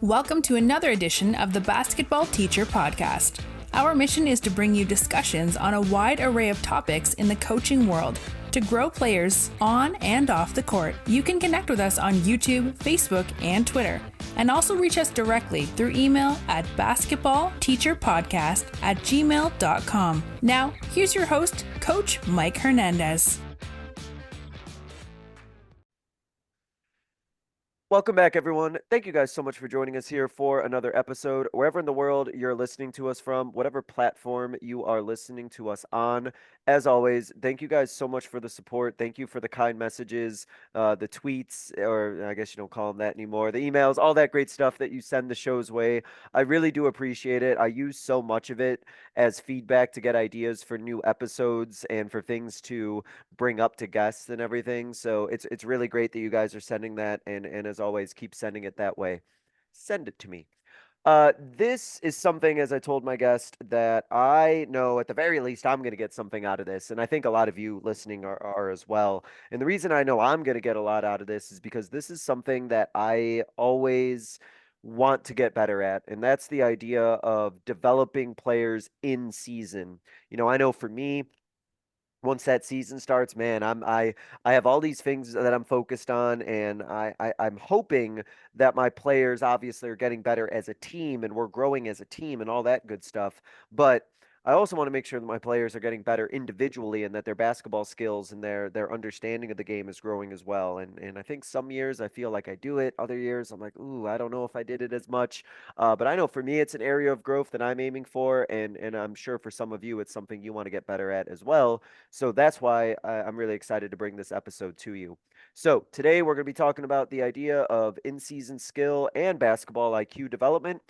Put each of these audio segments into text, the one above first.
Welcome to another edition of the Basketball Teacher Podcast. Our mission is to bring you discussions on a wide array of topics in the coaching world to grow players on and off the court. You can connect with us on YouTube, Facebook, and Twitter, and also reach us directly through email at basketballteacherpodcast@gmail.com. Now, here's your host, Coach Mike Hernandez. Welcome back, everyone. Thank you guys so much for joining us here for another episode. Wherever in the world you're listening to us from, whatever platform you are listening to us on, as always, thank you guys so much for the support. Thank you for the kind messages, the tweets, or I guess you don't call them that anymore, the emails, all that great stuff that you send the show's way. I really do appreciate it. I use so much of it as feedback to get ideas for new episodes and for things to bring up to guests and everything. So it's really great that you guys are sending that, and as always, keep sending it that way. Send it to me. This is something, as I told my guest, that I know at the very least I'm going to get something out of this, and I think a lot of you listening are as well. And the reason I know I'm going to get a lot out of this is because this is something that I always want to get better at, and that's the idea of developing players in season. I know for me, once that season starts, man, I have all these things that I'm focused on, and I'm hoping that my players obviously are getting better as a team, and we're growing as a team, and all that good stuff. But I also want to make sure that my players are getting better individually, and that their basketball skills and their understanding of the game is growing as well. And I think some years I feel like I do it. Other years I'm like, ooh, I don't know if I did it as much. But I know for me it's an area of growth that I'm aiming for, and I'm sure for some of you it's something you want to get better at as well. So that's why I'm really excited to bring this episode to you. So today we're going to be talking about the idea of in-season skill and basketball IQ development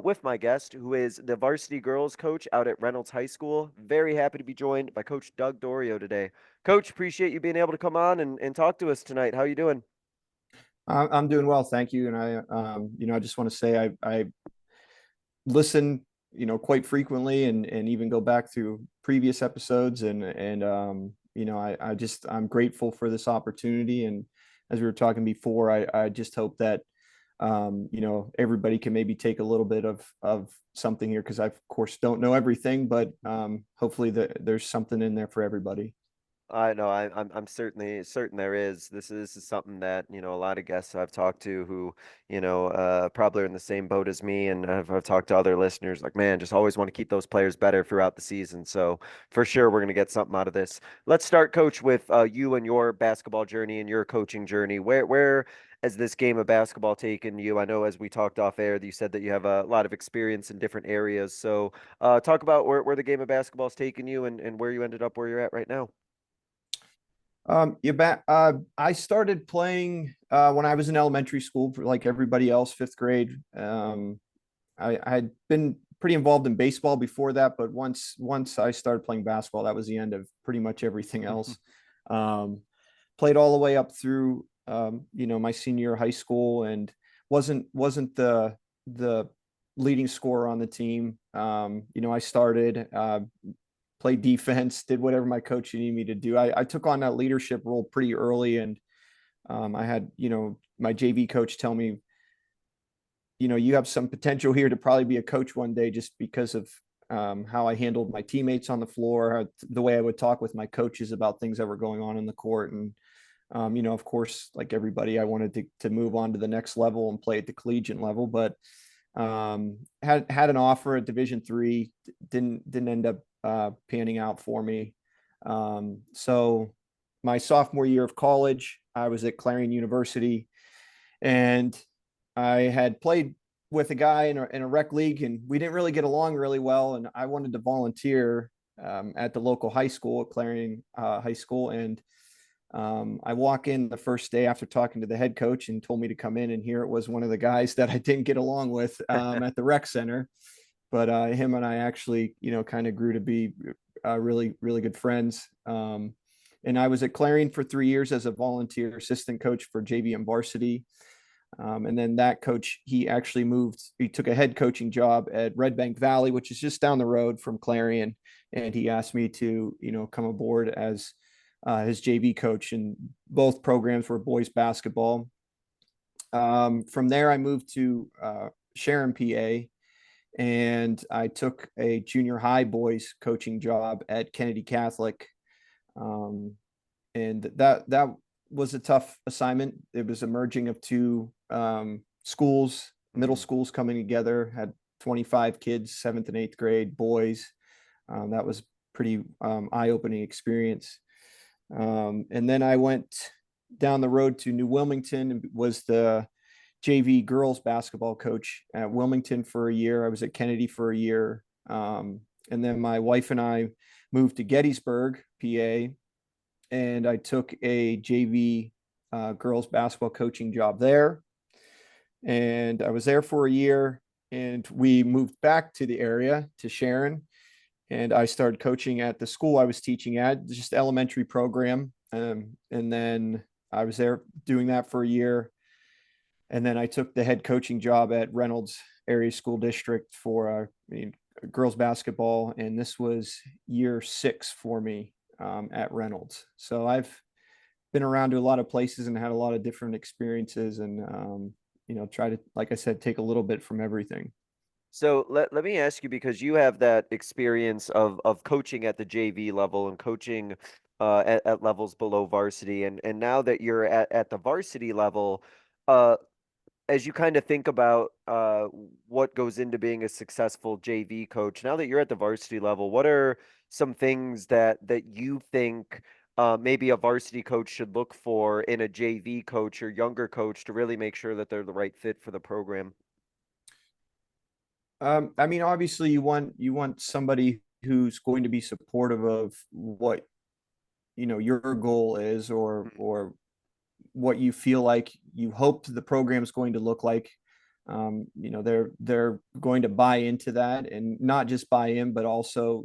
with my guest, who is the varsity girls coach out at Reynolds High School. Very happy to be joined by Coach Doug Dorio today. Coach, appreciate you being able to come on and talk to us tonight. How are you doing? I'm doing well, thank you. And I just want to say I listen, quite frequently, and even go back through previous episodes, and I'm grateful for this opportunity. And as we were talking before, I just hope that everybody can maybe take a little bit of something here, because I of course don't know everything, but hopefully there's something in there for everybody. I know I'm certainly certain there is. This is something that, a lot of guests I've talked to who, probably are in the same boat as me, and I've talked to other listeners like, man, just always want to keep those players better throughout the season. So for sure we're gonna get something out of this. Let's start, Coach, with you and your basketball journey and your coaching journey. Where has this game of basketball taken you? I know as we talked off air, you said that you have a lot of experience in different areas. So talk about where the game of basketball's taken you, and where you ended up where you're at right now. I started playing when I was in elementary school, like everybody else, fifth grade. I had been pretty involved in baseball before that, but once I started playing basketball, that was the end of pretty much everything else. Played all the way up through my senior year of high school, and wasn't the leading scorer on the team. I started. Played defense, did whatever my coach needed me to do. I took on that leadership role pretty early, and I had, my JV coach tell me, you have some potential here to probably be a coach one day, just because of how I handled my teammates on the floor, the way I would talk with my coaches about things that were going on in the court. And, of course, like everybody, I wanted to move on to the next level and play at the collegiate level, but had an offer at Division III, didn't end up panning out for me. So my sophomore year of college, I was at Clarion University, and I had played with a guy in a rec league, and we didn't really get along really well. And I wanted to volunteer at the local high school, at Clarion High School. And I walk in the first day after talking to the head coach, and told me to come in, and here it was one of the guys that I didn't get along with at the rec center. But him and I actually, kind of grew to be really, really good friends. And I was at Clarion for 3 years as a volunteer assistant coach for JV and varsity. And then that coach, he took a head coaching job at Red Bank Valley, which is just down the road from Clarion. And he asked me to, come aboard as his JV coach. And both programs were boys basketball. From there, I moved to Sharon, PA, and I took a junior high boys coaching job at Kennedy Catholic. Um, and that was a tough assignment. It was a merging of two schools, middle schools coming together. Had 25 kids, seventh and eighth grade boys. That was pretty eye-opening experience. And then I went down the road to New Wilmington and was the JV girls basketball coach at Wilmington for a year. I was at Kennedy for a year. And then my wife and I moved to Gettysburg, PA, and I took a JV girls basketball coaching job there. And I was there for a year, and we moved back to the area to Sharon, and I started coaching at the school I was teaching at, just elementary program. And then I was there doing that for a year. And then I took the head coaching job at Reynolds Area School District for girls basketball. And this was year 6 for me at Reynolds. So I've been around to a lot of places and had a lot of different experiences, and try to, like I said, take a little bit from everything. So let me ask you, because you have that experience of coaching at the JV level and coaching at levels below varsity, and now that you're at the varsity level, uh, as you kind of think about what goes into being a successful JV coach, now that you're at the varsity level, what are some things that you think maybe a varsity coach should look for in a JV coach or younger coach to really make sure that they're the right fit for the program? I mean, obviously, you want somebody who's going to be supportive of what your goal is, or what you feel like you hope the program is going to look like. They're going to buy into that, and not just buy in, but also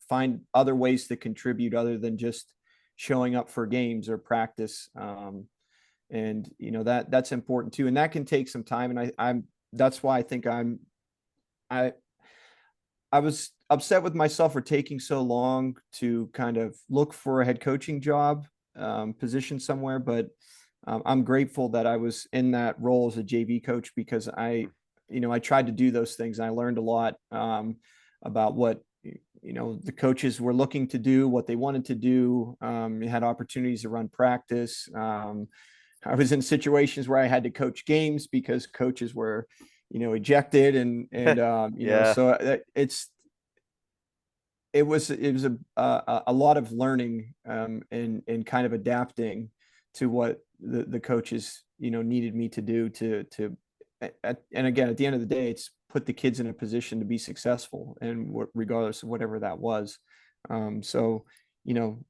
find other ways to contribute other than just showing up for games or practice. And that's important too, and that can take some time. And I'm that's why I think I I was upset with myself for taking so long to kind of look for a head coaching job position somewhere, but I'm grateful that I was in that role as a JV coach, because I tried to do those things. And I learned a lot about what the coaches were looking to do, what they wanted to do. You had opportunities to run practice. I was in situations where I had to coach games because coaches were ejected, and Yeah, so it was a lot of learning, and kind of adapting to what the coaches needed me to do to and again, at the end of the day, it's put the kids in a position to be successful, and regardless of whatever that was. So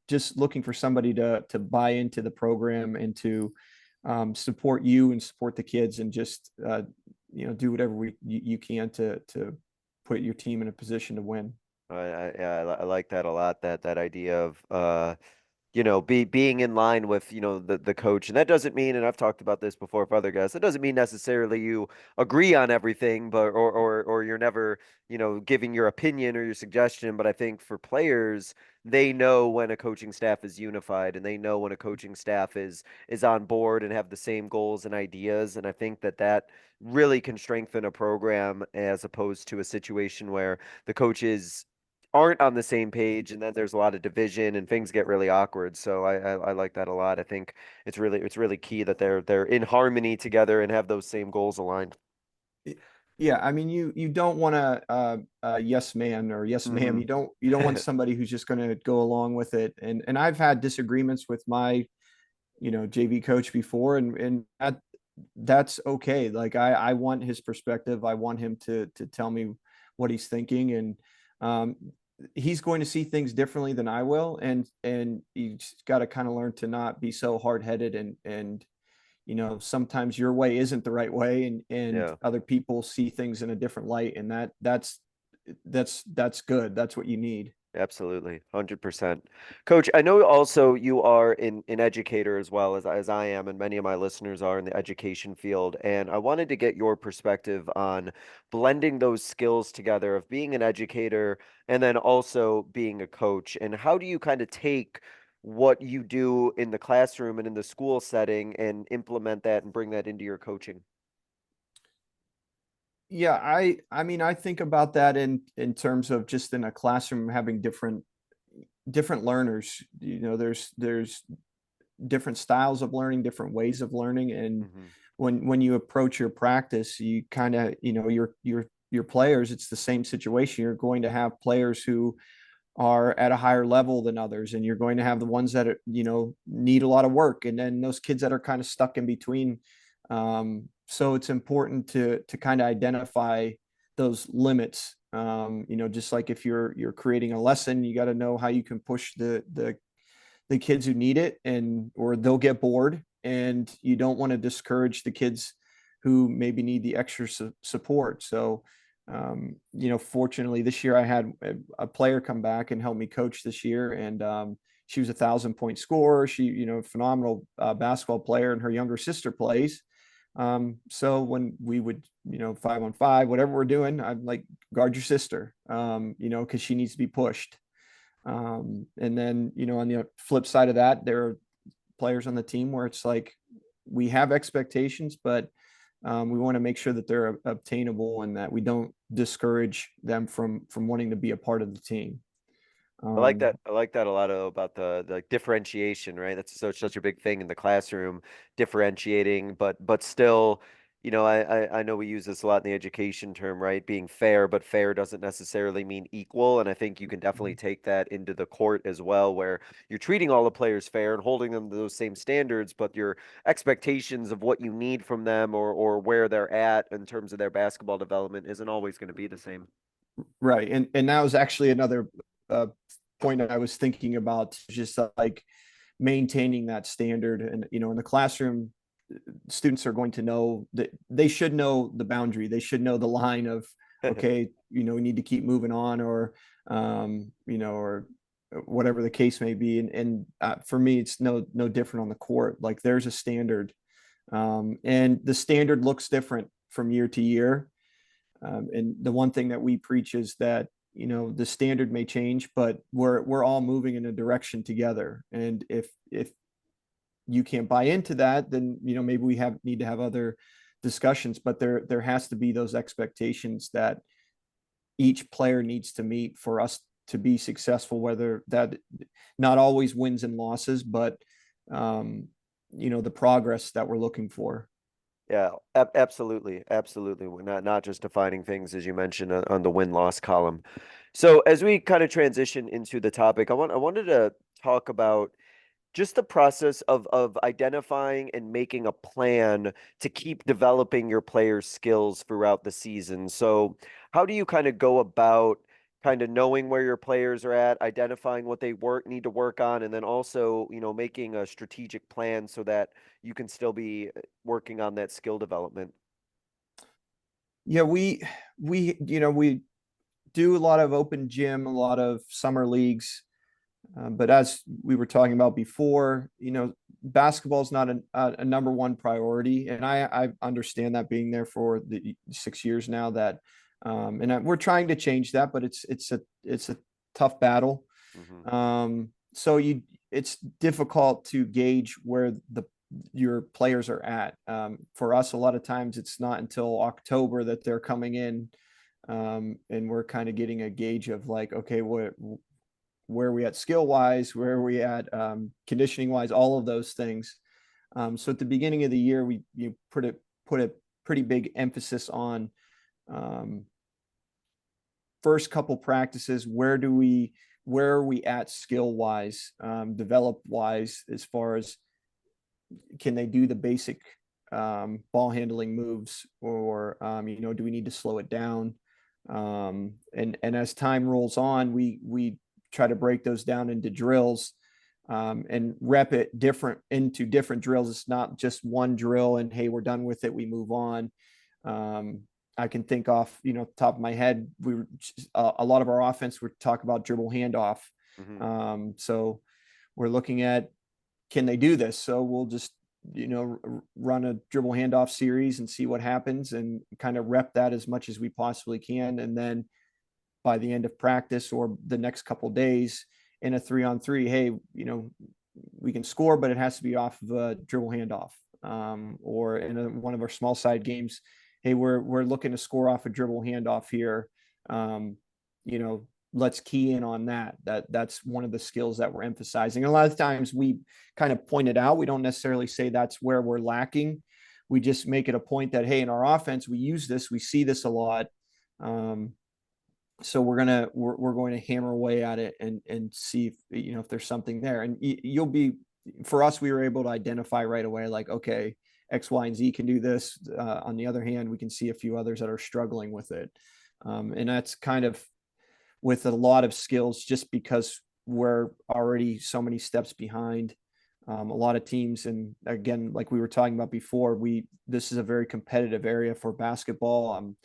just looking for somebody to buy into the program and to support you and support the kids, and just do whatever you can to put your team in a position to win. yeah, I like that a lot. That idea of being in line with, the coach. And that doesn't mean, and I've talked about this before with other guys, that doesn't mean necessarily you agree on everything, but or you're never, giving your opinion or your suggestion. But I think for players, they know when a coaching staff is unified, and they know when a coaching staff is on board and have the same goals and ideas. And I think that really can strengthen a program, as opposed to a situation where the coaches aren't on the same page, and then there's a lot of division and things get really awkward. So I like that a lot. I think it's really key that they're in harmony together and have those same goals aligned. Yeah, I mean, you don't want a yes man or yes ma'am. Hmm. You don't want somebody who's just going to go along with it. And I've had disagreements with my JV coach before, and that's okay. Like I want his perspective. I want him to tell me what he's thinking, and um, he's going to see things differently than I will. And you just got to kind of learn to not be so hard headed, and sometimes your way isn't the right way, and Yeah. other people see things in a different light, and that's good. That's what you need. Absolutely, 100%. Coach, I know also you are an educator as well as I am, and many of my listeners are in the education field. And I wanted to get your perspective on blending those skills together of being an educator and then also being a coach. And how do you kind of take what you do in the classroom and in the school setting and implement that and bring that into your coaching? Yeah, I mean, I think about that in terms of just in a classroom having different learners. There's different styles of learning, different ways of learning, and Hmm. when you approach your practice, you kind of, your players, it's the same situation. You're going to have players who are at a higher level than others, and you're going to have the ones that are, need a lot of work, and then those kids that are kind of stuck in between. So it's important to kind of identify those limits. Just like if you're creating a lesson, you got to know how you can push the kids who need it, and or they'll get bored, and you don't want to discourage the kids who maybe need the extra support. So fortunately this year I had a player come back and help me coach this year, and she was 1,000 point scorer. She, phenomenal basketball player, and her younger sister plays. So when we would, 5-on-5, whatever we're doing, I'm like, guard your sister, because she needs to be pushed. And then, on the flip side of that, there are players on the team where it's like we have expectations, but we want to make sure that they're obtainable and that we don't discourage them from wanting to be a part of the team. I like that. Um, I like that a lot about the like differentiation, right? That's such a big thing in the classroom, differentiating, but still, I know we use this a lot in the education term, right? Being fair, but fair doesn't necessarily mean equal. And I think you can definitely take that into the court as well, where you're treating all the players fair and holding them to those same standards, but your expectations of what you need from them or where they're at in terms of their basketball development isn't always going to be the same. right. And that was actually another point I was thinking about, just like maintaining that standard. And, in the classroom, students are going to know that they should know the boundary. They should know the line of, okay, we need to keep moving on, or whatever the case may be. And for me, it's no different on the court. Like there's a standard, and the standard looks different from year to year. And the one thing that we preach is that, the standard may change, but we're all moving in a direction together. And if you can't buy into that, then, maybe we need to have other discussions. But there has to be those expectations that each player needs to meet for us to be successful, whether that not always wins and losses, but the progress that we're looking for. Yeah, absolutely, absolutely. We're not just defining things as you mentioned on the win-loss column. So as we kind of transition into the topic, I wanted to talk about just the process of identifying and making a plan to keep developing your players' skills throughout the season. So, how do you kind of go about kind of knowing where your players are at, identifying what they need to work on, and then also, making a strategic plan so that you can still be working on that skill development? Yeah, we do a lot of open gym, a lot of summer leagues. But as we were talking about before, basketball is not a number one priority, and I understand that, being there for the 6 years now. That we're trying to change that, but it's a tough battle. Hmm. So it's difficult to gauge where your players are at. For us, a lot of times it's not until October that they're coming in, and we're kind of getting a gauge of like, okay, where are we at skill wise, where are we at conditioning wise, all of those things. So at the beginning of the year, we put a pretty big emphasis on first couple practices. Where are we at skill wise, develop wise, as far as can they do the basic ball handling moves, or do we need to slow it down? And as time rolls on, we try to break those down into drills, and rep it into different drills. It's not just one drill and hey, we're done with it, we move on. I can think off, top of my head, a lot of our offense would talk about dribble handoff. Hmm. So we're looking at, can they do this? So we'll just, run a dribble handoff series and see what happens, and kind of rep that as much as we possibly can. And then by the end of practice or the next couple of days, in a 3-on-3, hey, we can score, but it has to be off of a dribble handoff. Or in one of our small side games, hey, we're looking to score off a dribble handoff here. Let's key in on that. That's one of the skills that we're emphasizing. And a lot of times we kind of point it out. We don't necessarily say that's where we're lacking. We just make it a point that, hey, in our offense, we use this, we see this a lot. So we're going to hammer away at it and see if there's something there. And for us, we were able to identify right away, like, okay, X, Y, and Z can do this. On the other hand, we can see a few others that are struggling with it. And that's kind of with a lot of skills, just because we're already so many steps behind a lot of teams. And again, like we were talking about before, this is a very competitive area for basketball.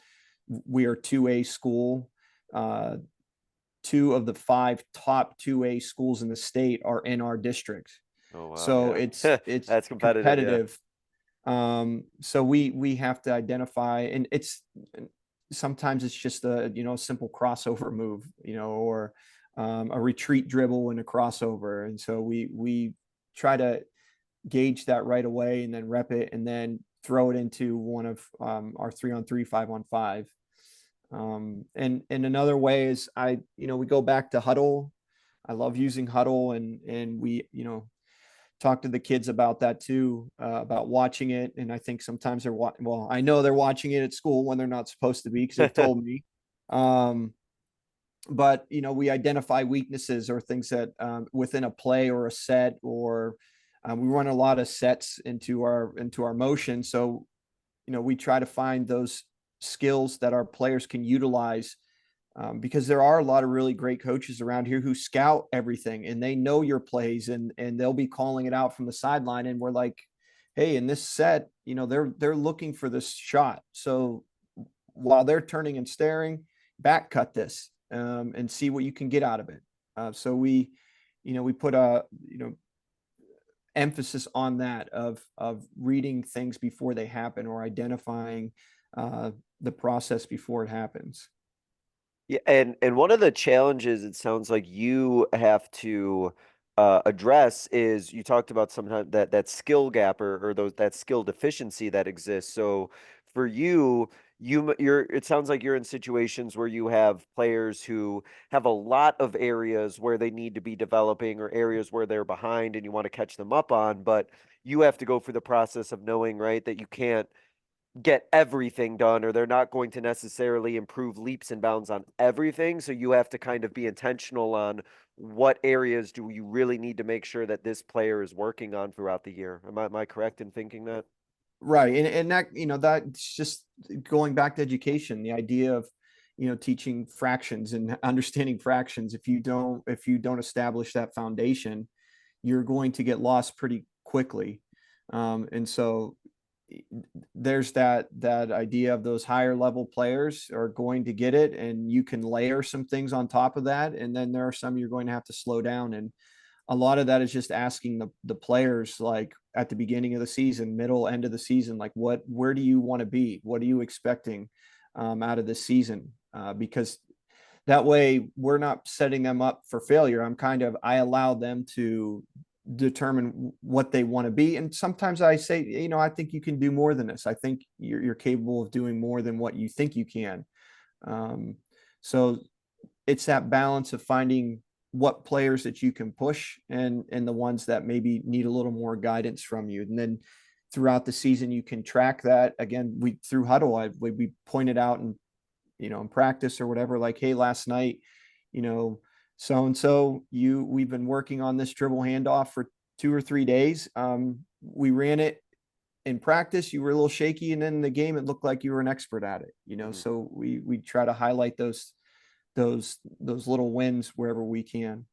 We are 2A school. 2 of the 5 top 2A schools in the state are in our district. Oh, wow. So yeah. it's That's competitive. So we have to identify, and sometimes it's just a simple crossover move, or a retreat dribble and a crossover. And so we try to gauge that right away and then rep it and then throw it into one of our 3-on-3, 5-on-5. And another way is we go back to huddle. I love using huddle, and we, talk to the kids about that too, about watching it. And I think sometimes I know they're watching it at school when they're not supposed to be, because they've told me. But we identify weaknesses or things that within a play or a set, or we run a lot of sets into our motion. So we try to find those skills that our players can utilize, because there are a lot of really great coaches around here who scout everything and they know your plays, and they'll be calling it out from the sideline. And we're like, hey, in this set, they're looking for this shot. So while they're turning and staring, back cut this, and see what you can get out of it. So we put a, emphasis on that of reading things before they happen, or identifying the process before it happens. Yeah, and one of the challenges it sounds like you have to address is, you talked about sometimes that skill gap, or that skill deficiency that exists. So for you're it sounds like you're in situations where you have players who have a lot of areas where they need to be developing, or areas where they're behind and you want to catch them up on, but you have to go through the process of knowing, right, that you can't get everything done, or they're not going to necessarily improve leaps and bounds on everything. So you have to kind of be intentional on what areas do you really need to make sure that this player is working on throughout the year. Am I correct in thinking that? Right. And that, that's just going back to education, the idea of, teaching fractions and understanding fractions. If you don't establish that foundation, you're going to get lost pretty quickly. And so there's that idea of those higher level players are going to get it, and you can layer some things on top of that. And then there are some you're going to have to slow down. And a lot of that is just asking the players, like at the beginning of the season, middle, end of the season, like where do you want to be? What are you expecting out of this season? Because that way we're not setting them up for failure. I allow them to determine what they want to be. And sometimes I say, I think you can do more than this. I think you're capable of doing more than what you think you can. So it's that balance of finding what players that you can push, and the ones that maybe need a little more guidance from you. And then throughout the season, you can track that. Again, through huddle, we pointed out, and in practice or whatever, like, hey, last night, so and so, we've been working on this dribble handoff for 2 or 3 days. We ran it in practice, you were a little shaky, and then in the game it looked like you were an expert at it. So we try to highlight those little wins wherever we can.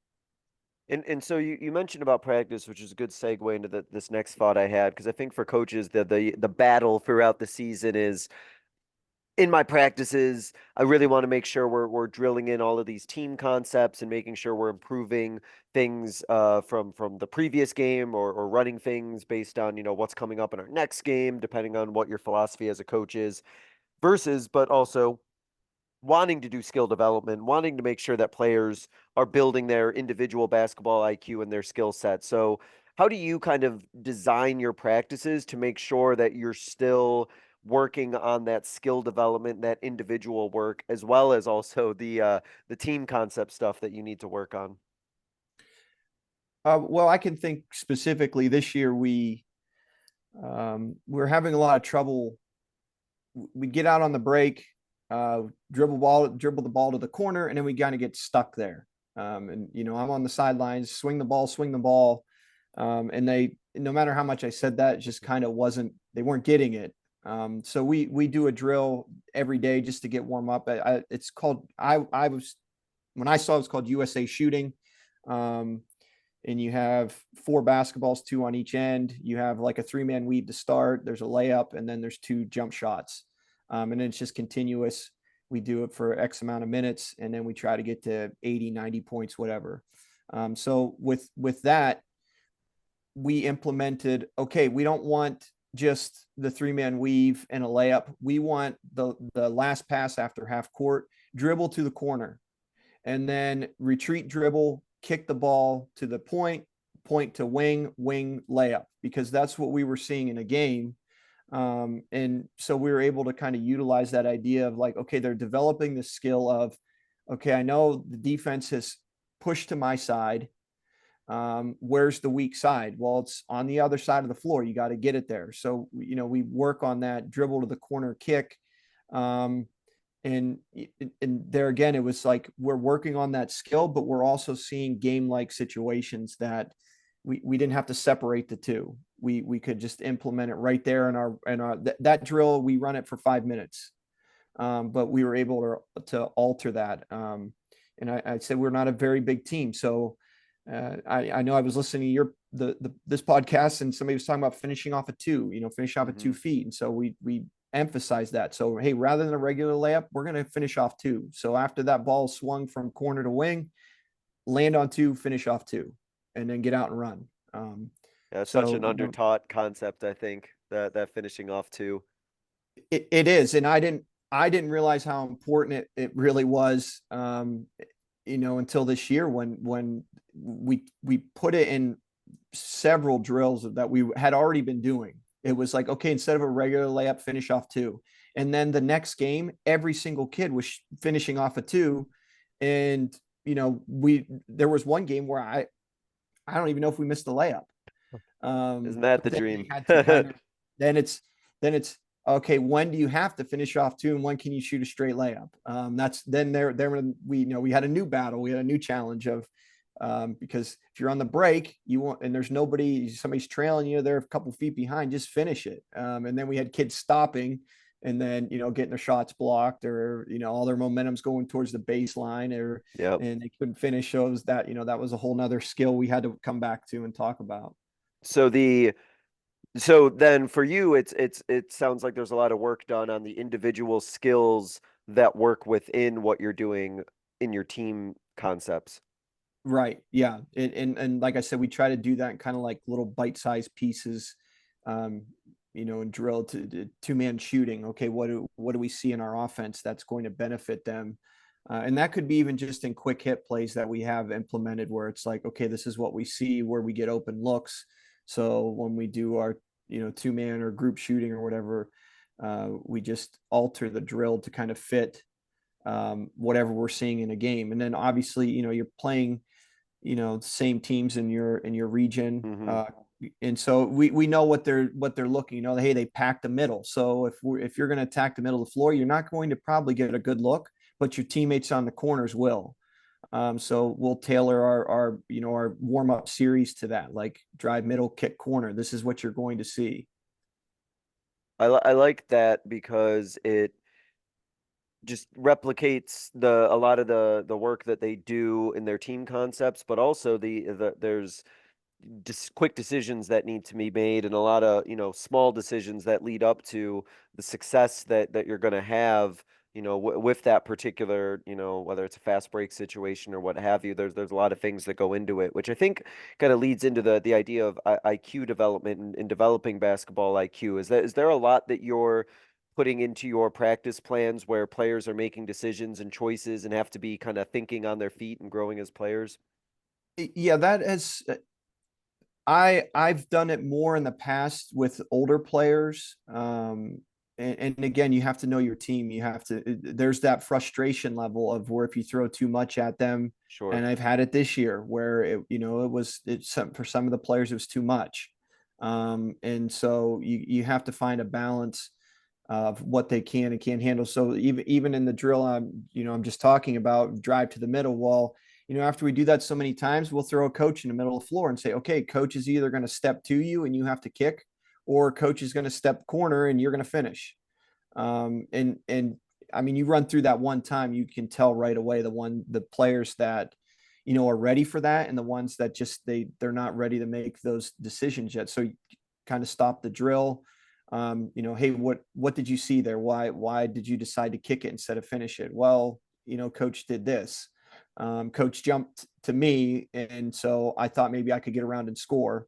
And so you mentioned about practice, which is a good segue into this next thought I had, because I think for coaches, the battle throughout the season is, in my practices, I really want to make sure we're drilling in all of these team concepts and making sure we're improving things from the previous game, or running things based on what's coming up in our next game, depending on what your philosophy as a coach is. But also wanting to do skill development, wanting to make sure that players are building their individual basketball IQ and their skill set. So, how do you kind of design your practices to make sure that you're still working on that skill development, that individual work, as well as also the team concept stuff that you need to work on? Well, I can think specifically this year we're having a lot of trouble. We get out on the break, dribble the ball to the corner, and then we kind of get stuck there. And I'm on the sidelines, swing the ball, and no matter how much I said that, it just kind of wasn't. They weren't getting it. So we do a drill every day just to get warm up. It's called I was when I saw it was called USA Shooting. And you have 4 basketballs, 2 on each end. You have like a 3-man weave to start. There's a layup, and then there's 2 jump shots. And then it's just continuous. We do it for X amount of minutes, and then we try to get to 80, 90 points, whatever. So with that, we implemented, okay, we don't want just the 3-man weave and a layup. We want the last pass after half court, dribble to the corner, and then retreat dribble, kick the ball to the point to wing layup, because that's what we were seeing in a game. And so we were able to kind of utilize that idea of like, okay, they're developing the skill of, okay, I know the defense has pushed to my side. Where's the weak side? Well, it's on the other side of the floor. You got to get it there. So, we work on that dribble to the corner kick. And there again, it was like we're working on that skill, but we're also seeing game-like situations that we didn't have to separate the two. We could just implement it right there in our that drill. We run it for 5 minutes, but we were able to alter that. And I said we're not a very big team, so I know I was listening to this podcast, and somebody was talking about finishing off at 2, finish off at 2 feet, and so we emphasize that. So, hey, rather than a regular layup, we're going to finish off 2. So after that ball swung from corner to wing, land on 2, finish off 2, and then get out and run. Yeah, it's such an undertaught concept, I think, that finishing off 2. It is, and I didn't realize how important it really was. Until this year when we put it in several drills that we had already been doing. It was like, okay, instead of a regular layup, finish off 2. And then the next game, every single kid was finishing off a 2. And, there was one game where I don't even know if we missed the layup. Isn't that the dream? Then it's okay. When do you have to finish off 2, and when can you shoot a straight layup? That's then we had a new battle. We had a new challenge of, because if you're on the break, you want, and there's somebody's trailing you, they're a couple feet behind, just finish it. And then we had kids stopping and then, getting their shots blocked, or, all their momentum's going towards the baseline, and they couldn't finish those. That was a whole nother skill we had to come back to and talk about. So then for you, it sounds like there's a lot of work done on the individual skills that work within what you're doing in your team concepts. Right. Yeah. And like I said, we try to do that in kind of like little bite-sized pieces, and drill to 2-man shooting. Okay, what do we see in our offense that's going to benefit them? And that could be even just in quick hit plays that we have implemented, where it's like, okay, this is what we see where we get open looks. So when we do our 2-man or group shooting or whatever, we just alter the drill to kind of fit whatever we're seeing in a game. And then obviously, you're playing, the same teams in your region. Mm-hmm. And so we know what they're looking, hey, they pack the middle. So if you're going to attack the middle of the floor, you're not going to probably get a good look, but your teammates on the corners will. So we'll tailor our warm up series to that, like drive middle, kick corner. This is what you're going to see. I like that because it just replicates a lot of the work that they do in their team concepts, but also there's just quick decisions that need to be made, and a lot of small decisions that lead up to the success that you're going to have with that particular whether it's a fast break situation or what have you. There's a lot of things that go into it, which I think kind of leads into the idea of IQ development and developing basketball IQ. Is there a lot that your putting into your practice plans where players are making decisions and choices and have to be kind of thinking on their feet and growing as players? Yeah, that has I've done it more in the past with older players. And again, you have to know your team. You have to, there's that frustration level of where if you throw too much at them, Sure. and I've had it this year where for some of the players, it was too much. And so you have to find a balance of what they can and can't handle. So even in the drill, I'm just talking about drive to the middle. Well, after we do that so many times, we'll throw a coach in the middle of the floor and say, okay, coach is either going to step to you and you have to kick, or coach is going to step corner and you're going to finish. And I mean, you run through that one time, you can tell right away the players that are ready for that, and the ones that just they're not ready to make those decisions yet. So you kind of stop the drill. Hey, what did you see there? Why did you decide to kick it instead of finish it? Well, coach did this. Coach jumped to me, and so I thought maybe I could get around and score.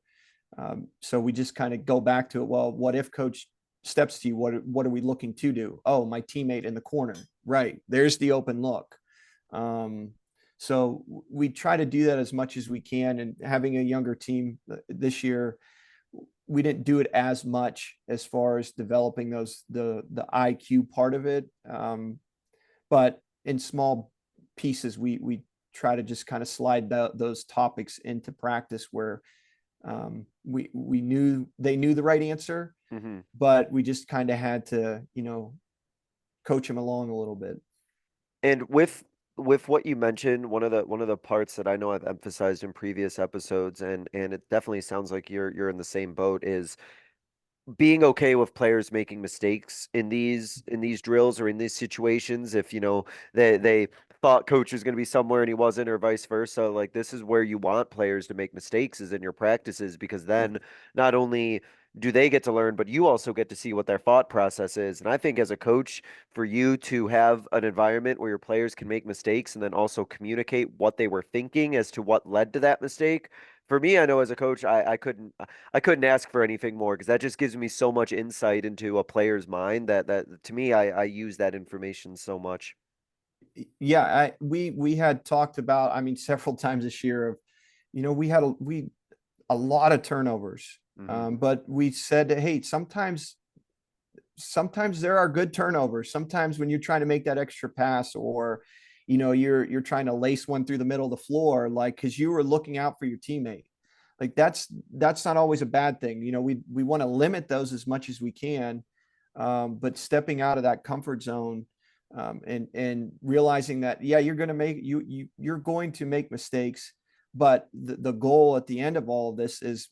So we just kind of go back to it. Well, what if coach steps to you? What are we looking to do? Oh, my teammate in the corner. Right. There's the open look. So we try to do that as much as we can. And having a younger team this year, we didn't do it as much as far as developing the IQ part of it. But in small pieces, we try to just kind of slide those topics into practice where we knew they knew the right answer, Mm-hmm. but we just kind of had to coach them along a little bit. And with what you mentioned, one of the parts that I know I've emphasized in previous episodes, and it definitely sounds like you're in the same boat, is being okay with players making mistakes in these drills or in these situations. If they thought coach was going to be somewhere and he wasn't, or vice versa, like this is where you want players to make mistakes, is in your practices, because Yeah. then not only do they get to learn, but you also get to see what their thought process is. And I think as a coach, for you to have an environment where your players can make mistakes and then also communicate what they were thinking as to what led to that mistake, for me, I know as a coach, I couldn't ask for anything more, because that just gives me so much insight into a player's mind that to me, I use that information so much. Yeah, we had talked about, I mean, several times this year of, we had a lot of turnovers. Hmm. But we said, hey, sometimes there are good turnovers. Sometimes when you're trying to make that extra pass, or you're trying to lace one through the middle of the floor, like because you were looking out for your teammate, like that's not always a bad thing. We want to limit those as much as we can, but stepping out of that comfort zone, and realizing that, yeah, you're going to make mistakes, but the goal at the end of all of this is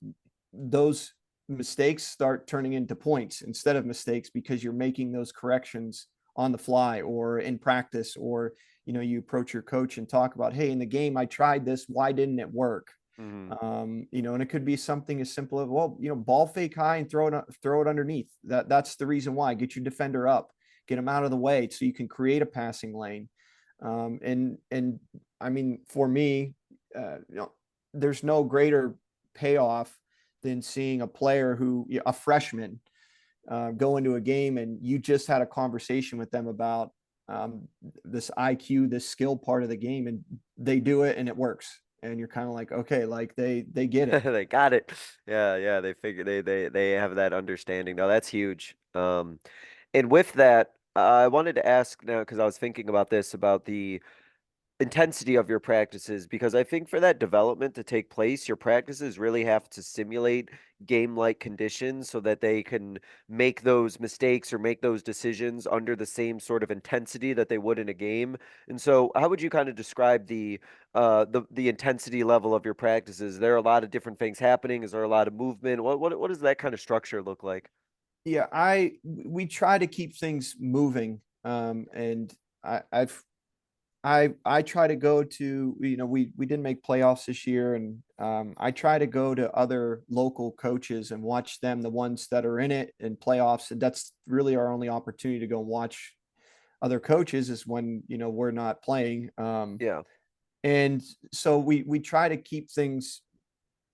those mistakes start turning into points instead of mistakes, because you're making those corrections on the fly or in practice, or you approach your coach and talk about, hey, in the game I tried this, why didn't it work? Hmm. And it could be something as simple as, well, ball fake high and throw it underneath. That's the reason why. Get your defender up, get him out of the way so you can create a passing lane. And I mean, for me, there's no greater payoff than seeing a player a freshman, go into a game and you just had a conversation with them about this IQ, this skill part of the game, and they do it and it works. And you're kind of like, okay, like they get it. They got it. Yeah, yeah. They figure they have that understanding. No, that's huge. And with that, I wanted to ask now, because I was thinking about this, about the intensity of your practices, because I think for that development to take place, your practices really have to simulate game-like conditions so that they can make those mistakes or make those decisions under the same sort of intensity that they would in a game. And so, how would you kind of describe the intensity level of your practices? There are a lot of different things happening. Is there a lot of movement? What does that kind of structure look like? Yeah, we try to keep things moving. And I try to go to, we didn't make playoffs this year, and I try to go to other local coaches and watch them, the ones that are in it in playoffs. And that's really our only opportunity to go and watch other coaches, is when we're not playing. Yeah. And so we try to keep things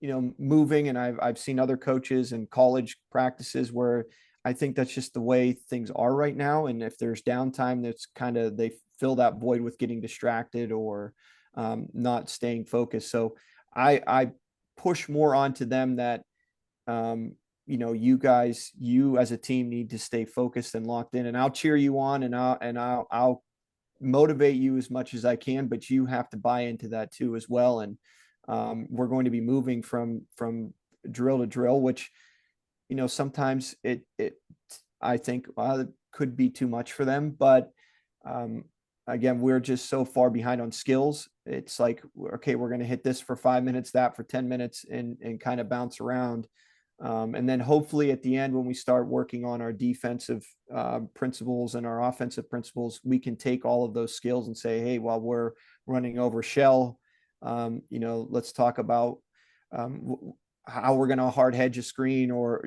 moving. And I've seen other coaches in college practices where I think that's just the way things are right now. And if there's downtime, that's kind of, they fill that void with getting distracted or not staying focused. So I push more onto them that, you as a team need to stay focused and locked in, and I'll cheer you on, and I'll motivate you as much as I can, but you have to buy into that too as well. And we're going to be moving from drill to drill, which, sometimes it I think it could be too much for them, but um, again, we're just so far behind on skills. It's like, okay, we're going to hit this for 5 minutes, that for 10 minutes, and kind of bounce around. And then hopefully at the end, when we start working on our defensive principles and our offensive principles, we can take all of those skills and say, hey, while we're running over shell, let's talk about how we're going to hard hedge a screen, or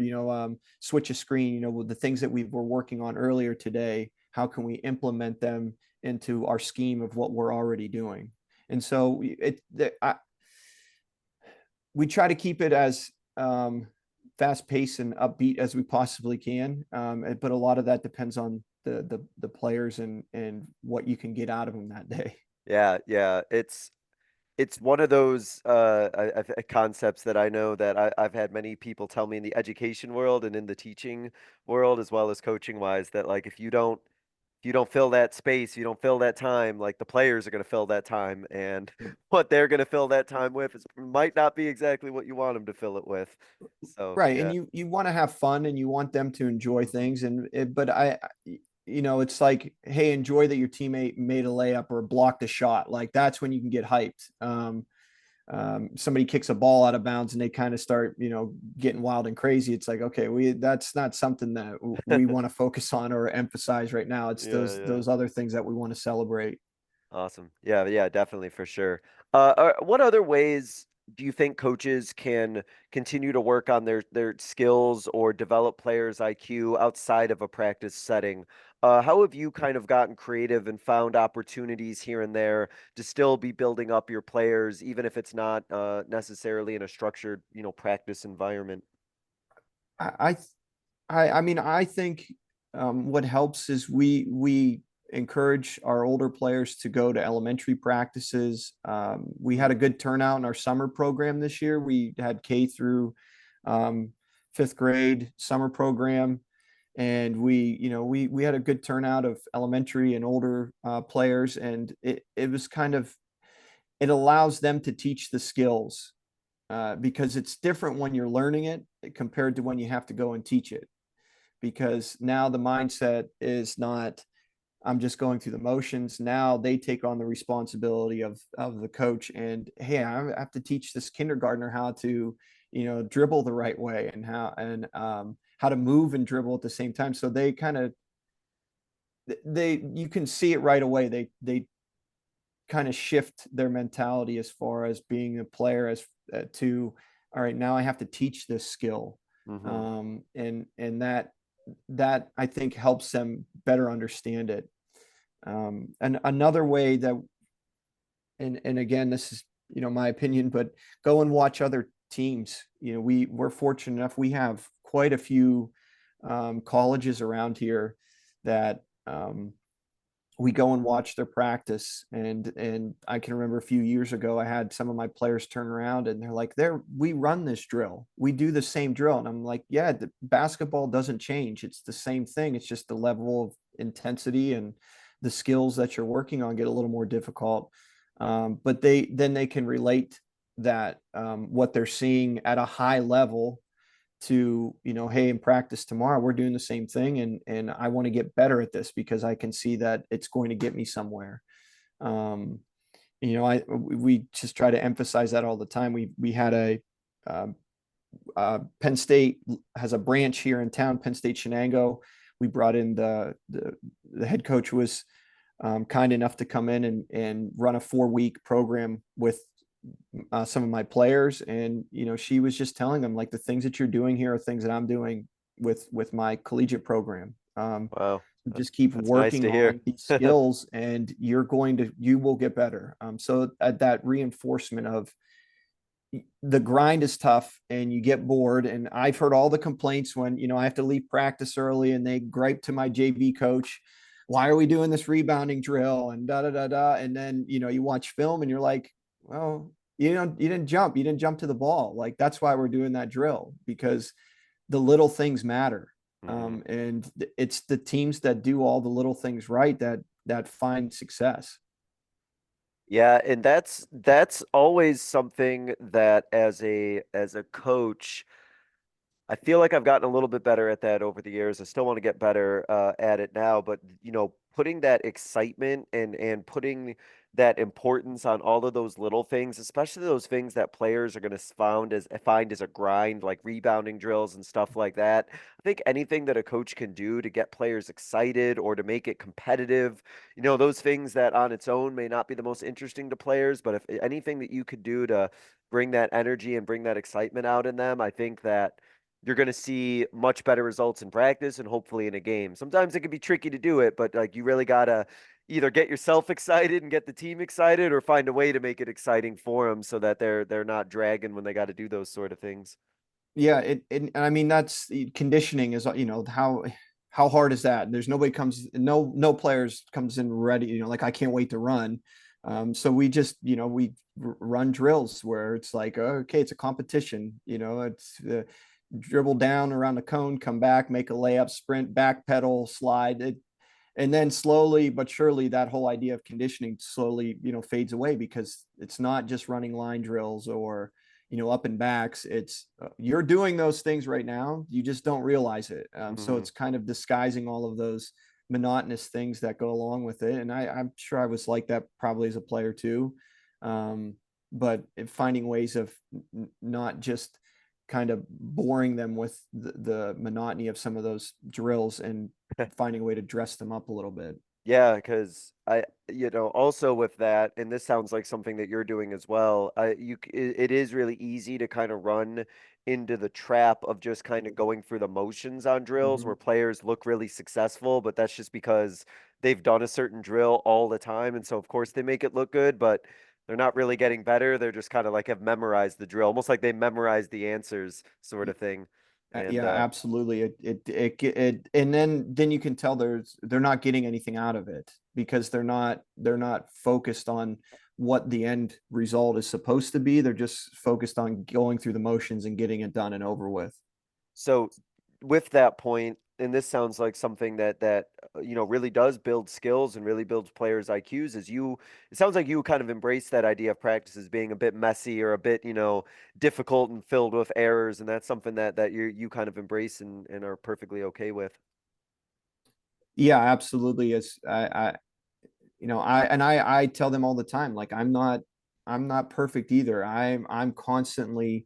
switch a screen, with the things that we were working on earlier today. How can we implement them into our scheme of what we're already doing? And so we try to keep it as fast paced and upbeat as we possibly can, but a lot of that depends on the players and what you can get out of them that day. Yeah, it's one of those concepts that I know that I've had many people tell me in the education world and in the teaching world as well as coaching wise, that like if you don't fill that space, you don't fill that time, like the players are going to fill that time, and what they're going to fill that time with might not be exactly what you want them to fill it with. So Right. And yeah. you want to have fun and you want them to enjoy Mhm. things. But it's like, hey, enjoy that your teammate made a layup or blocked a shot. Like that's when you can get hyped. Somebody kicks a ball out of bounds and they kind of start, getting wild and crazy. It's like, okay, that's not something that we want to focus on or emphasize right now. It's Yeah, yeah. those other things that we want to celebrate. Awesome. Yeah, definitely for sure. What other ways do you think coaches can continue to work on their skills or develop players' IQ outside of a practice setting? How have you kind of gotten creative and found opportunities here and there to still be building up your players, even if it's not necessarily in a structured, practice environment? I I mean, I think what helps is we encourage our older players to go to elementary practices. We had a Mm, good turnout in our summer program this year. We had K through um, fifth grade summer program, and we had a good turnout of elementary and older players, and it was kind of, it allows them to teach the skills, because it's different when you're learning it compared to when you have to go and teach it, because now the mindset is not, I'm just going through the motions. Now they take on the responsibility of the coach, and hey, I have to teach this kindergartner how to, dribble the right way, and how to move and dribble at the same time. So they kind of, they you can see it right away. They kind of shift their mentality as far as being a player, as to, all right, now I have to teach this skill, mm-hmm. and that I think helps them better understand it. And another way that, and again, this is, my opinion, but go and watch other teams. We're fortunate enough, we have quite a few colleges around here that we go and watch their practice, and I can remember a few years ago I had some of my players turn around and they're like, we run this drill, we do the same drill, and I'm like, yeah, the basketball doesn't change, it's the same thing, it's just the level of intensity and the skills that you're working on get a little more difficult. But they can relate that, what they're seeing at a high level, to, hey, in practice tomorrow we're doing the same thing, and I want to get better at this because I can see that it's going to get me somewhere. um we just try to emphasize that all the time. We had um, Penn State has a branch here in town, Penn State Shenango. We brought in the head coach was kind enough to come in and run a 4-week program with some of my players, and she was just telling them, like, the things that you're doing here are things that I'm doing with my collegiate program. Wow, Just keep that's nice working to hear. on these skills, and you will get better. So that reinforcement of, the grind is tough and you get bored. And I've heard all the complaints when, I have to leave practice early and they gripe to my JV coach, why are we doing this rebounding drill and da da da da. And then, you watch film and you're like, well, you didn't jump to the ball. Like that's why we're doing that drill, because the little things matter. Hmm. And it's the teams that do all the little things right that find success. Yeah, and that's always something that as a coach, I feel like I've gotten a little bit better at that over the years. I still want to get better at it now, but putting that excitement and putting that importance on all of those little things, especially those things that players are going to find as a grind, like rebounding drills and stuff like that. I think anything that a coach can do to get players excited or to make it competitive, those things that on its own may not be the most interesting to players, but if anything that you could do to bring that energy and bring that excitement out in them, I think that you're going to see much better results in practice and hopefully in a game. Sometimes it can be tricky to do it, but like you really got to either get yourself excited and get the team excited or find a way to make it exciting for them so that they're not dragging when they got to do those sort of things. Yeah, and I mean that's conditioning is, how hard is that? There's nobody comes no players comes in ready, like I can't wait to run. So we just, we run drills where it's like, okay, it's a competition, it's dribble down around the cone, come back, make a layup, sprint, back pedal, slide. And then slowly but surely that whole idea of conditioning slowly, fades away, because it's not just running line drills or, up and backs. It's you're doing those things right now, you just don't realize it. So Hmm. it's kind of disguising all of those monotonous things that go along with it. And I'm sure I was like that probably as a player too. um, but finding ways of not just kind of boring them with the monotony of some of those drills, and finding a way to dress them up a little bit. Yeah, because also with that, and this sounds like something that you're doing as well. It is really easy to kind of run into the trap of just kind of going through the motions on drills Mm-hmm. where players look really successful, but that's just because they've done a certain drill all the time, and so of course they make it look good, but they're not really getting better. They're just kind of like have memorized the drill, almost like they memorized the answers, sort of thing. And Yeah, absolutely. And then you can tell they're not getting anything out of it, because they're not focused on what the end result is supposed to be. They're just focused on going through the motions and getting it done and over with. So with that point, and this sounds like something that really does build skills and really builds players' IQs, it sounds like you kind of embrace that idea of practice as being a bit messy or a bit, difficult and filled with errors, and that's something that you kind of embrace and are perfectly okay with. Yeah, absolutely. It's I tell them all the time, like I'm not perfect either. I'm constantly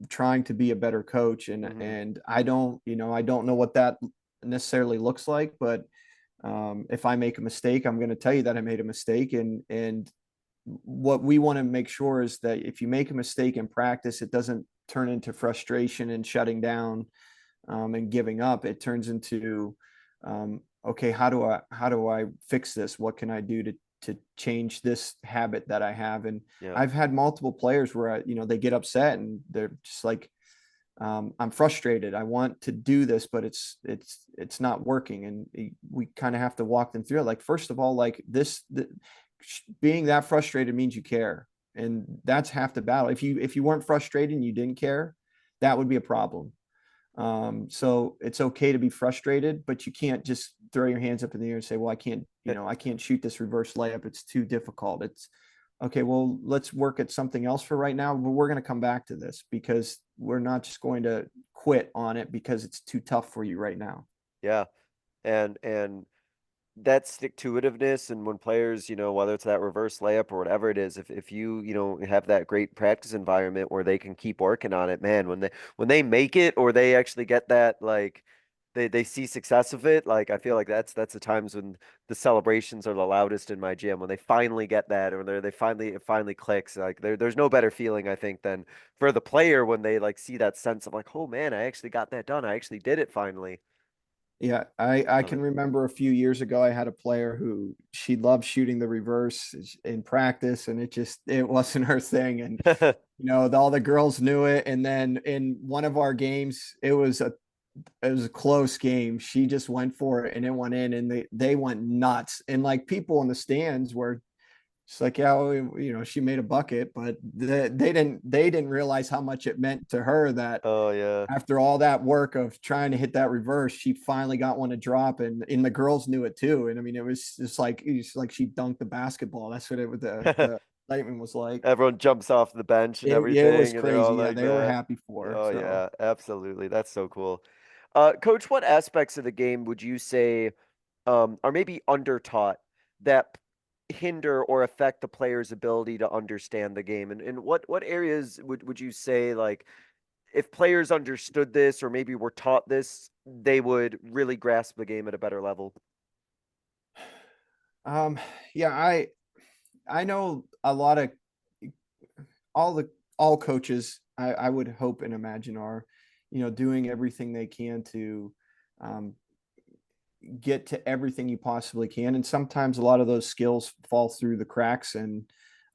trying to be a better coach, and Hmm. and I don't know what that necessarily looks like, but if I make a mistake, I'm going to tell you that I made a mistake. And what we want to make sure is that if you make a mistake in practice, it doesn't turn into frustration and shutting down, and giving up. It turns into, okay, how do I fix this? What can I do to change this habit that I have? And Yeah. I've had multiple players where they get upset and they're just like, I'm frustrated. I want to do this, but it's not working. And we kind of have to walk them through it. Like, first of all, like being that frustrated means you care, and that's half the battle. If you weren't frustrated and you didn't care, that would be a problem. So it's okay to be frustrated, but you can't just throw your hands up in the air and say, well, I can't shoot this reverse layup. It's too difficult. It's okay. Well, let's work at something else for right now, but we're going to come back to this, because we're not just going to quit on it because it's too tough for you right now. Yeah. And that stick to itiveness, and when players, whether it's that reverse layup or whatever it is, if you have that great practice environment where they can keep working on it, man, when they make it or they actually get that, like they see success of it, like I feel like that's the times when the celebrations are the loudest in my gym, when they finally get that, or it finally clicks. Like there's no better feeling, I think, than for the player when they like see that sense of like, oh man, I actually got that done. I actually did it finally. Yeah, I Love can remember a few years ago, I had a player who she loved shooting the reverse in practice, and it wasn't her thing. And it. all the girls knew it. And then in one of our games, it was a close game. She just went for it and it went in, and they went nuts. And like people in the stands were it's like, yeah, well, she made a bucket, but they didn't realize how much it meant to her that Oh yeah. after all that work of trying to hit that reverse, she finally got one to drop, and the girls knew it too. And I mean, it was like she dunked the basketball. That's what the excitement was like. Everyone jumps off the bench and Yeah, it was everything, and they're crazy. all Yeah, like they were that. happy for her. Oh So yeah, absolutely. That's so cool. Coach, what aspects of the game would you say are maybe undertaught that hinder or affect the player's ability to understand the game? And what areas would you say, like, if players understood this or maybe were taught this, they would really grasp the game at a better level? um yeah, I know a lot of all the all coaches, I would hope and imagine, are doing everything they can to um, get to everything you possibly can. And sometimes a lot of those skills fall through the cracks, and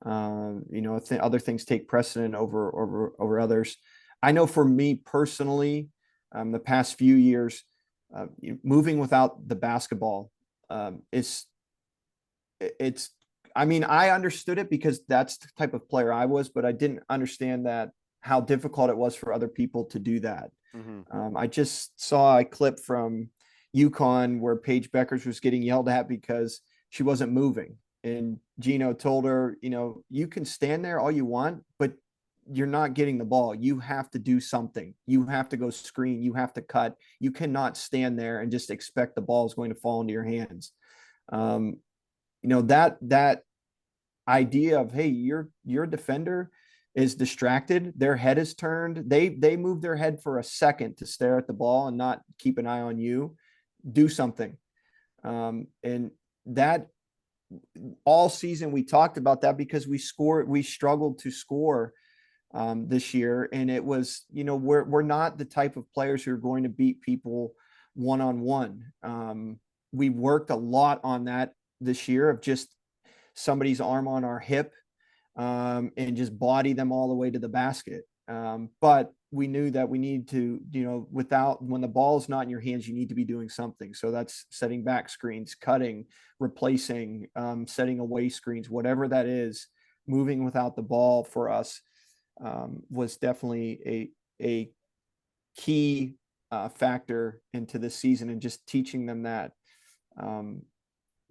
other things take precedent over others. I know for me personally, the past few years, moving without the basketball, is it's I mean, I understood it because that's the type of player I was, but I didn't understand that how difficult it was for other people to do that. Hmm. I just saw a clip from UConn where Paige Beckers was getting yelled at because she wasn't moving. And Gino told her, you can stand there all you want, but you're not getting the ball. You have to do something. You have to go screen. You have to cut. You cannot stand there and just expect the ball is going to fall into your hands. Um, that idea of, hey, your defender is distracted, their head is turned, they move their head for a second to stare at the ball and not keep an eye on you. Do something. And that all season we talked about that because we struggled to score this year. And it was, we're not the type of players who are going to beat people one-on-one. We worked a lot on that this year of just somebody's arm on our hip, and just body them all the way to the basket. But we knew that we need to, when the ball is not in your hands, you need to be doing something. So that's setting back screens, cutting, replacing, setting away screens, whatever that is. Moving without the ball for us was definitely a key factor into this season, and just teaching them that um,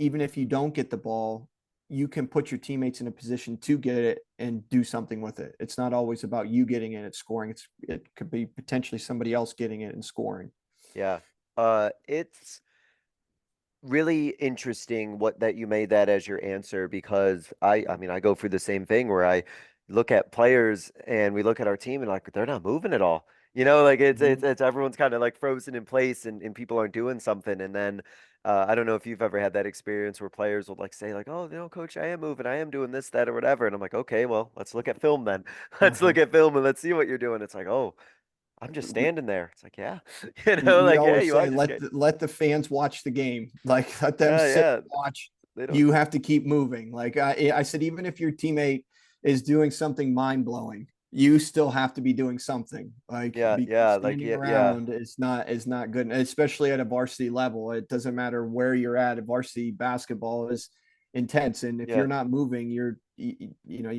even if you don't get the ball, you can put your teammates in a position to get it and do something with it. It's not always about you getting it and scoring. It could be potentially somebody else getting it and scoring. Yeah. It's really interesting what that you made that as your answer, because I mean I go through the same thing where I look at players and we look at our team and like they're not moving at all. Like Mhm. it's everyone's kind of like frozen in place, and people aren't doing something. And then I don't know if you've ever had that experience where players will like say like, "Oh, coach, I am moving. I am doing this, that, or whatever." And I'm like, "Okay, well, let's look at film then. Let's Uh-huh. look at film and let's see what you're doing." It's like, "Oh, I'm just We, standing there." It's like, "Yeah." we Like, "Yeah, always you are say just let the fans watch the game. Like let them yeah, sit yeah. and watch. They don't You have to keep moving. Like I said, even if your teammate is doing something mind blowing, you still have to be doing something. Like Yeah, because yeah, like standing yeah, around is not good, especially at a varsity level. It doesn't matter where you're at. Varsity basketball is intense, and if yeah. you're not moving, you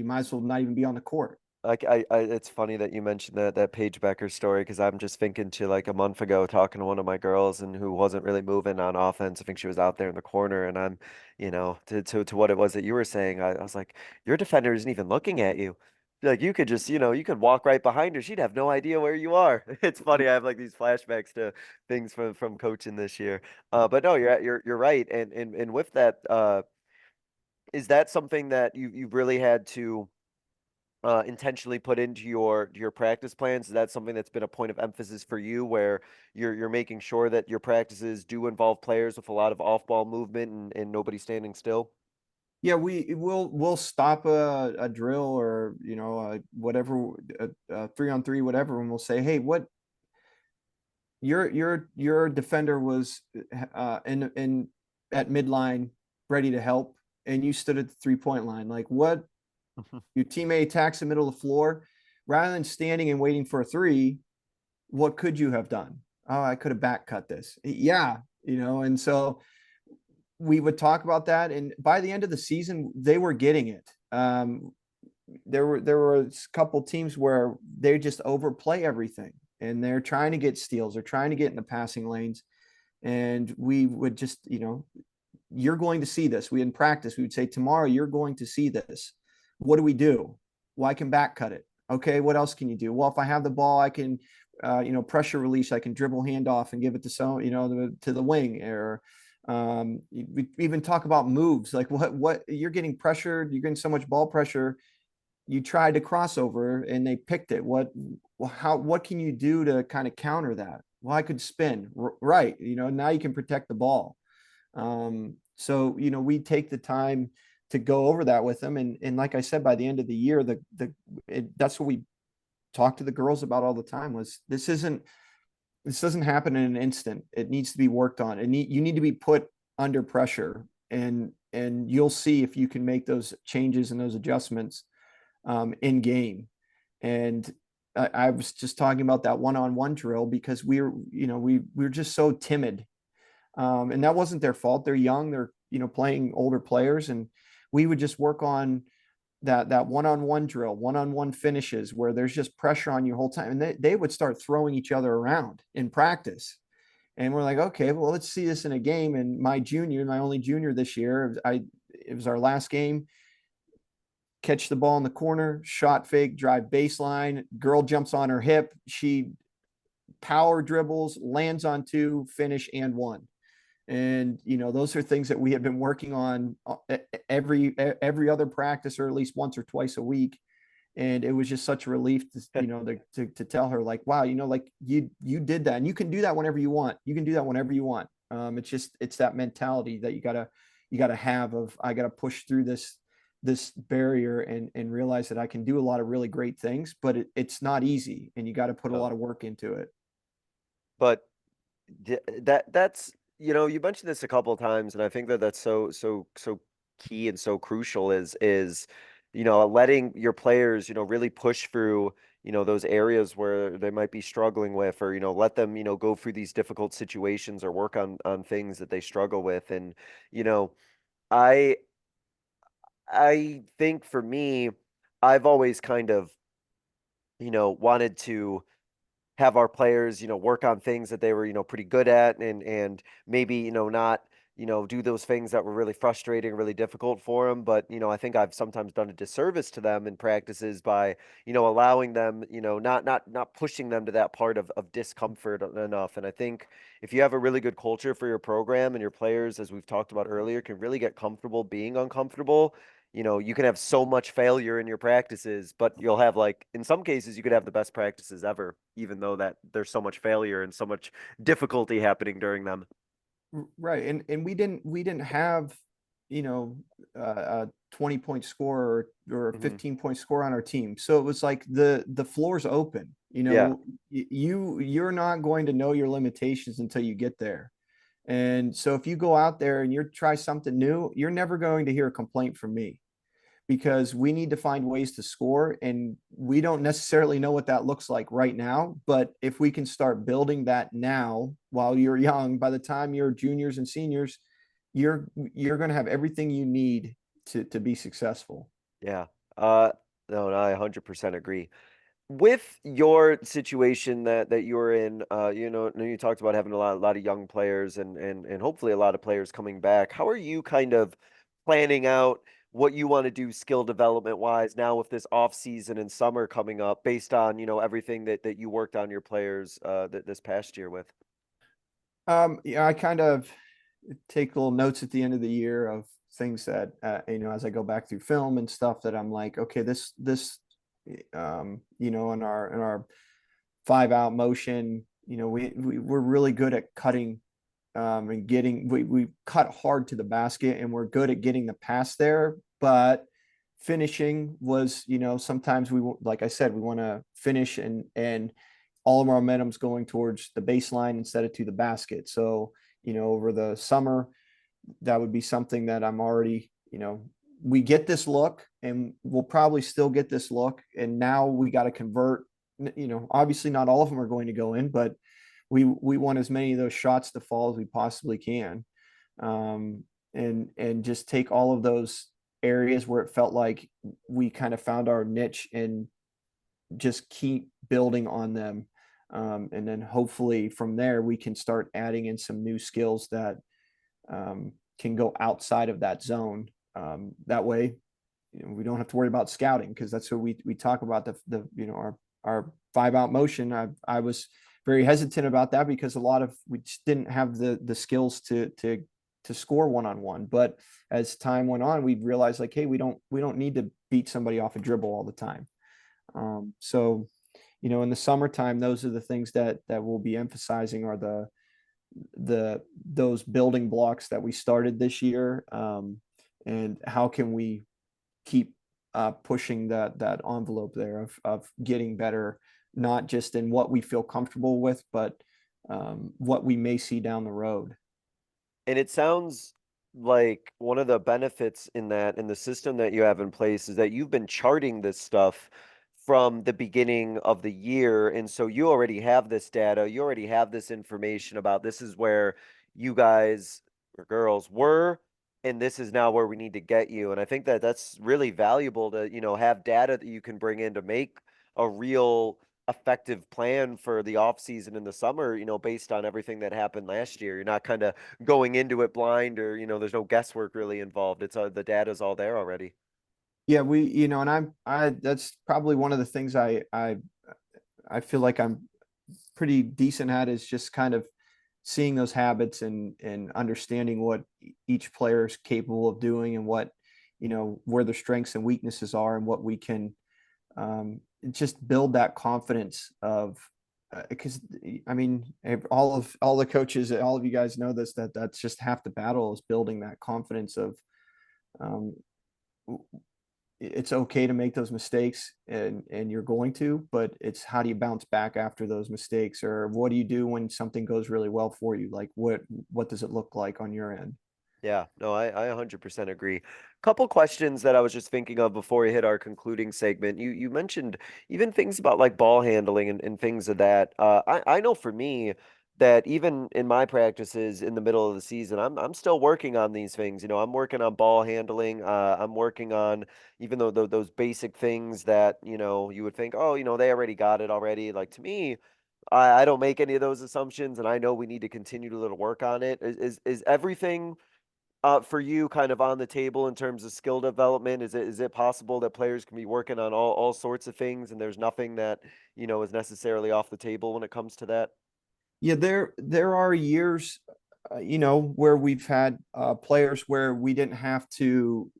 might as well not even be on the court. Like it's funny that you mentioned that Paige Becker story, because I'm just thinking to like a month ago talking to one of my girls and who wasn't really moving on offense. I think she was out there in the corner, and I'm, to what it was that you were saying. I was like, your defender isn't even looking at you. Like you could just, you could walk right behind her. She'd have no idea where you are. It's funny. I have like these flashbacks to things from coaching this year. But no, you're right. And with that, is that something that you've really had to intentionally put into your practice plans? Is that something that's been a point of emphasis for you, where you're making sure that your practices do involve players with a lot of off-ball movement and nobody standing still? Yeah, we'll stop a drill, or whatever, a 3-on-3, whatever, and we'll say, hey, your defender was in at midline ready to help, and you stood at the 3-point line. Like, what? Your teammate attacks the middle of the floor, rather than standing and waiting for a three. What could you have done? Oh, I could have back cut this. Yeah, and so we would talk about that, and by the end of the season, they were getting it. There were a couple teams where they just overplay everything, and they're trying to get steals, they're trying to get in the passing lanes, and we would just, you're going to see this. We in practice, we would say, tomorrow you're going to see this. What do we do? Well, I can back cut it. Okay, what else can you do? Well, if I have the ball, I can, pressure release. I can dribble handoff and give it to the wing. Or we even talk about moves. Like, what you're getting pressured. You're getting so much ball pressure. You tried to crossover and they picked it. What can you do to kind of counter that? Well, I could spin. Right. Now you can protect the ball. So, we take the time to go over that with them. And like I said, by the end of the year, that's what we talk to the girls about all the time was this doesn't happen in an instant. It needs to be worked on. You need to be put under pressure, and you'll see if you can make those changes and those adjustments in game. And I was just talking about that one-on-one drill because we're just so timid. And that wasn't their fault. They're young. They're, playing older players. And we would just work on that one-on-one drill, one-on-one finishes where there's just pressure on you the whole time. And they would start throwing each other around in practice. And we're like, okay, well, let's see this in a game. And my only junior this year, it was our last game. Catch the ball in the corner, shot fake, drive baseline. Girl jumps on her hip. She power dribbles, lands on two, finish and one. And those are things that we have been working on every other practice, or at least once or twice a week. And it was just such a relief to tell her, like, wow, like you did that, and you can do that whenever you want. You can do that whenever you want. It's that mentality that you gotta have of, I gotta push through this barrier and realize that I can do a lot of really great things, but it's not easy, and you got to put a lot of work into it. But that's you mentioned this a couple of times, and I think that that's so key and so crucial is letting your players really push through those areas where they might be struggling with, or let them go through these difficult situations or work on things that they struggle with. And I think for me, I've always kind of wanted to have our players, work on things that they were, pretty good at, and maybe, not, do those things that were really frustrating, really difficult for them. But, I think I've sometimes done a disservice to them in practices by, allowing them, not pushing them to that part of discomfort enough. And I think if you have a really good culture for your program and your players, as we've talked about earlier, can really get comfortable being uncomfortable, you can have so much failure in your practices, but you'll have, like, in some cases, you could have the best practices ever, even though that there's so much failure and so much difficulty happening during them. Right. And we didn't have, a 20-point score or a Hmm. 15-point score on our team. So it was like the floor's open, Yeah. you're not going to know your limitations until you get there. And so if you go out there and you try something new, you're never going to hear a complaint from me, because we need to find ways to score, and we don't necessarily know what that looks like right now. But if we can start building that now while you're young, by the time you're juniors and seniors, you're going to have everything you need to be successful. Yeah. No, I 100% agree. With your situation that you're in, you talked about having a lot of young players, and hopefully a lot of players coming back. How are you kind of planning out what you want to do skill development wise now with this off season and summer coming up, based on everything that you worked on your players this past year with? Yeah, I kind of take little notes at the end of the year of things that, as I go back through film and stuff, that I'm like, okay, this in our 5-out motion, we're really good at cutting, and getting, we cut hard to the basket, and we're good at getting the pass there. But finishing was, sometimes like I said, we want to finish and all of our momentum's going towards the baseline instead of to the basket. So, over the summer, that would be something that I'm already, we get this look and we'll probably still get this look. And now we got to convert, obviously not all of them are going to go in, but we want as many of those shots to fall as we possibly can. And just take all of those areas where it felt like we kind of found our niche and just keep building on them. And then hopefully from there, we can start adding in some new skills that can go outside of that zone. That way, we don't have to worry about scouting, because that's what we talk about, our 5-out motion. I was very hesitant about that because we just didn't have the skills to score one-on-one. But as time went on, we realized, like, hey, we don't need to beat somebody off a dribble all the time. So, in the summertime, those are the things that we'll be emphasizing, are those building blocks that we started this year. And how can we keep pushing that envelope there of getting better, not just in what we feel comfortable with, but what we may see down the road. And it sounds like one of the benefits in the system that you have in place is that you've been charting this stuff from the beginning of the year. And so you already have this data, you already have this information about this is where you guys or girls were, and this is now where we need to get you. And I think that that's really valuable to, have data that you can bring in to make a real effective plan for the off season in the summer, based on everything that happened last year. You're not kind of going into it blind, or, there's no guesswork really involved. It's the data's all there already. Yeah, and that's probably one of the things I feel like I'm pretty decent at, is just kind of seeing those habits and understanding what each player is capable of doing, and what, where their strengths and weaknesses are, and what we can just build that confidence of, because all the coaches, all of you guys know this, that's just half the battle, is building that confidence of, it's okay to make those mistakes, and you're going to, but it's how do you bounce back after those mistakes, or what do you do when something goes really well for you? Like, what does it look like on your end? Yeah, no, I 100% agree. Couple questions that I was just thinking of before we hit our concluding segment. You mentioned even things about like ball handling and things of that. I know for me that even in my practices in the middle of the season, I'm still working on these things. I'm working on ball handling. I'm working on, even though those basic things that, you would think, oh, they already got it already. Like, to me, I don't make any of those assumptions, and I know we need to continue to little work on it. Is everything for you kind of on the table in terms of skill development? Is it possible that players can be working on all sorts of things, and there's nothing that, is necessarily off the table when it comes to that? Yeah, there are years, where we've had players where we didn't have to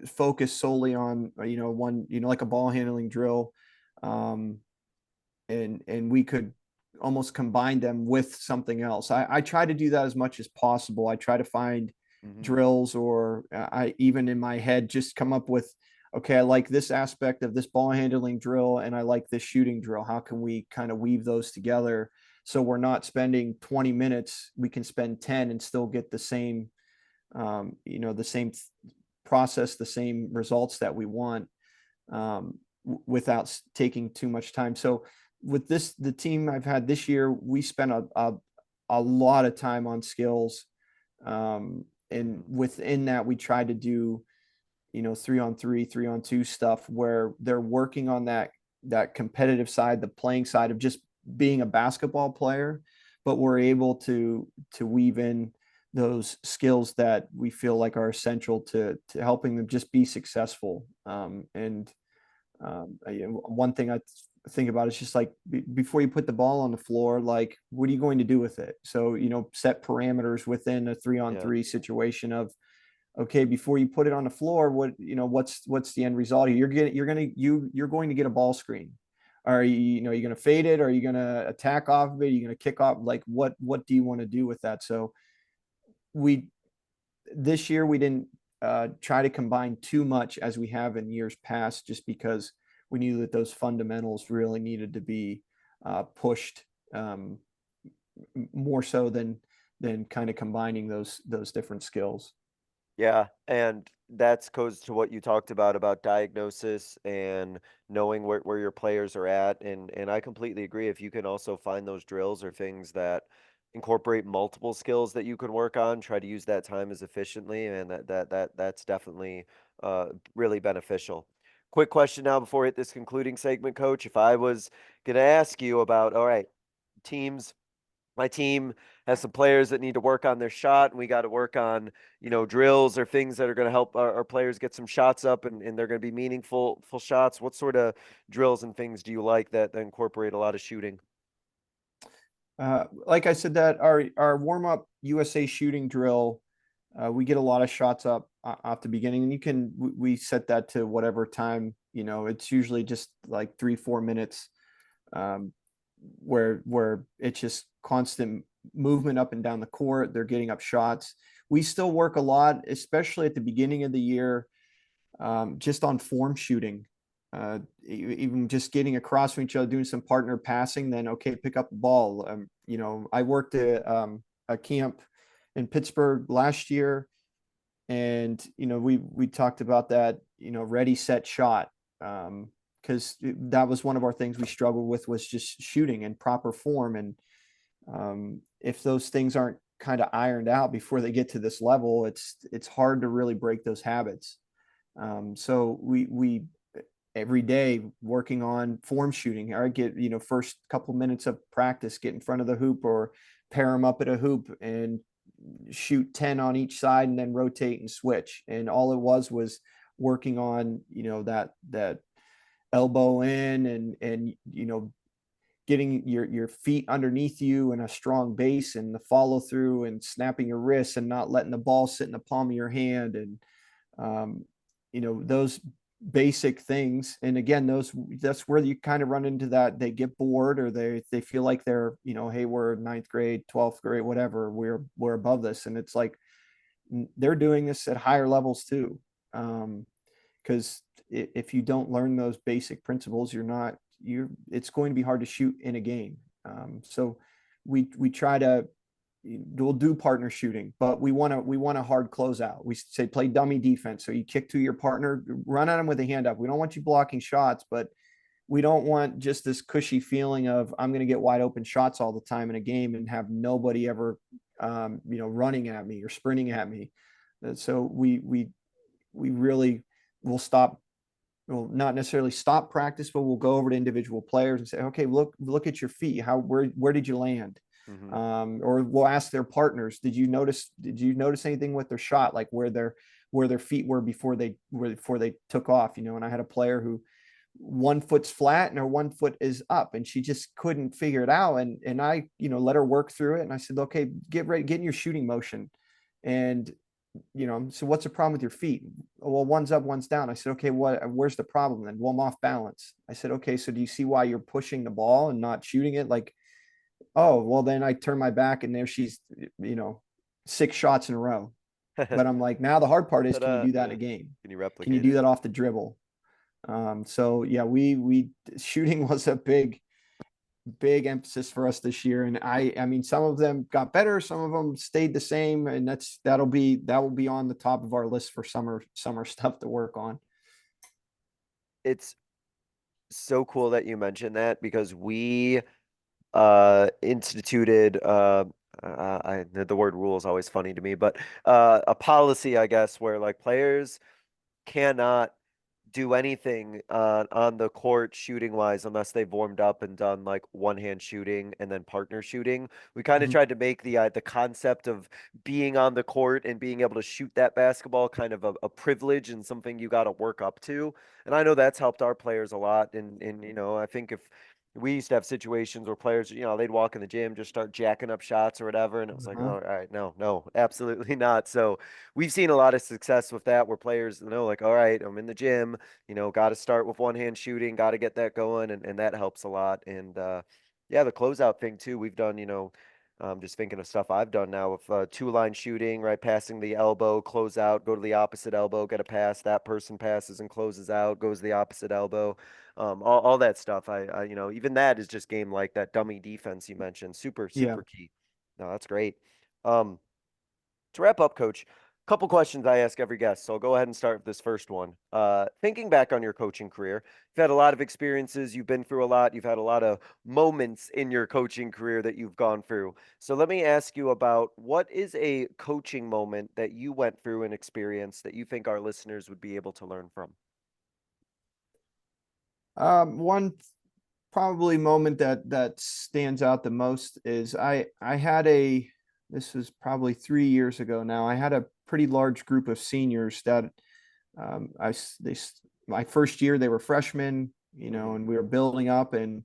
focus solely on, one, like a ball handling drill, um, and we could almost combine them with something else. I try to do that as much as possible. I try to find Hmm. drills, or I even in my head just come up with, okay, I like this aspect of this ball handling drill, and I like this shooting drill. How can we kind of weave those together, so we're not spending 20 minutes, we can spend 10 and still get the same, the same process, the same results that we want, without taking too much time. So with the team I've had this year, we spent a lot of time on skills. And within that, we tried to do, 3-on-3, 3-on-2 stuff, where they're working on that competitive side, the playing side of just being a basketball player, but we're able to weave in those skills that we feel like are essential to helping them just be successful. One thing I think about is just like, before you put the ball on the floor, like, what are you going to do with it? So, set parameters within a 3-on-3 situation of, okay, before you put it on the floor, what's the end result here? You're going to get a ball screen. Are you going to fade it? Are you going to attack off of it? Are you going to kick off? Like, what do you want to do with that? So this year we didn't try to combine too much as we have in years past, just because we knew that those fundamentals really needed to be pushed more so than kind of combining those different skills. Yeah, and that's goes to what you talked about diagnosis and knowing where your players are at. And I completely agree. If you can also find those drills or things that incorporate multiple skills that you can work on, try to use that time as efficiently, and that's definitely really beneficial. Quick question now before we hit this concluding segment, Coach. If I was gonna ask you about, all right, teams my team has some players that need to work on their shot, and we got to work on, drills or things that are going to help our players get some shots up, and they're going to be meaningful full shots. What sort of drills and things do you like that incorporate a lot of shooting? Like I said, that our warm up USA shooting drill, we get a lot of shots up off the beginning, and we set that to whatever time. It's usually just like 3-4 minutes, um, where it's just constant movement up and down the court. They're getting up shots. We still work a lot, especially at the beginning of the year, just on form shooting. Even just getting across from each other, doing some partner passing, then okay, pick up the ball. I worked at a camp in Pittsburgh last year, and we talked about that, ready, set, shot, because that was one of our things we struggled with, was just shooting in proper form. And if those things aren't kind of ironed out before they get to this level, it's hard to really break those habits. So we every day working on form shooting. I get, first couple minutes of practice, get in front of the hoop or pair them up at a hoop and shoot 10 on each side and then rotate and switch. And all it was working on, that elbow in, and getting your feet underneath you and a strong base and the follow through and snapping your wrists and not letting the ball sit in the palm of your hand. And those basic things. And again, that's where you kind of run into that they get bored, or they feel like they're, hey, we're ninth grade, 12th grade, whatever, we're above this. And it's like they're doing this at higher levels too. Because if you don't learn those basic principles, it's going to be hard to shoot in a game. So we try to, we'll do partner shooting, but we want a hard closeout. We say play dummy defense. So you kick to your partner, run at them with a hand up. We don't want you blocking shots, but we don't want just this cushy feeling of I'm going to get wide open shots all the time in a game and have nobody ever, running at me or sprinting at me. So we really will stop. We'll not necessarily stop practice, but we'll go over to individual players and say, okay, look at your feet. Where did you land? Mm-hmm. Or we'll ask their partners, did you notice anything with their shot, like where their feet were before they took off? And I had a player who one foot's flat and her one foot is up, and she just couldn't figure it out. And I, let her work through it. And I said, okay, get ready, get in your shooting motion. And, so what's the problem with your feet? Well, one's up, one's down. I said, okay, where's the problem then? Well, I'm off balance. I said, okay, so do you see why you're pushing the ball and not shooting it? Like, oh, well, then I turn my back and there she's, 6 shots in a row. But I'm like, now the hard part is, can you do that in a game? Can you Can you replicate do it? that off the dribble? So yeah, we shooting was a big emphasis for us this year. And I mean, some of them got better, some of them stayed the same, and that will be on the top of our list for summer stuff to work on. It's so cool that you mentioned that, because we instituted the word rule is always funny to me, but a policy, I guess, where like players cannot do anything on the court shooting wise unless they've warmed up and done like one hand shooting and then partner shooting. We kind of Mhm. tried to make the concept of being on the court and being able to shoot that basketball kind of a privilege and something you got to work up to. And I know that's helped our players a lot. And I think if we used to have situations where players, they'd walk in the gym, just start jacking up shots or whatever. And it was like, Uh-huh. all right, no, absolutely not. So we've seen a lot of success with that, where players, like, all right, I'm in the gym, got to start with one hand shooting, got to get that going. And that helps a lot. And yeah, the closeout thing too, we've done, Just thinking of stuff I've done now with two-line shooting, right? Passing the elbow, close out, go to the opposite elbow, get a pass. That person passes and closes out, goes to the opposite elbow. All that stuff. Even that is just game like that dummy defense you mentioned. Super, Yeah. super key. No, that's great. Um, to wrap up, Coach, couple questions I ask every guest. So I'll go ahead and start with this first one. Thinking back on your coaching career, you've had a lot of experiences, you've been through a lot, you've had a lot of moments in your coaching career that you've gone through. So let me ask you about what is a coaching moment that you went through and experienced that you think our listeners would be able to learn from? One probably moment that stands out the most is I had a this was probably 3 years ago now. I had a pretty large group of seniors that my first year they were freshmen, Hmm. and we were building up, and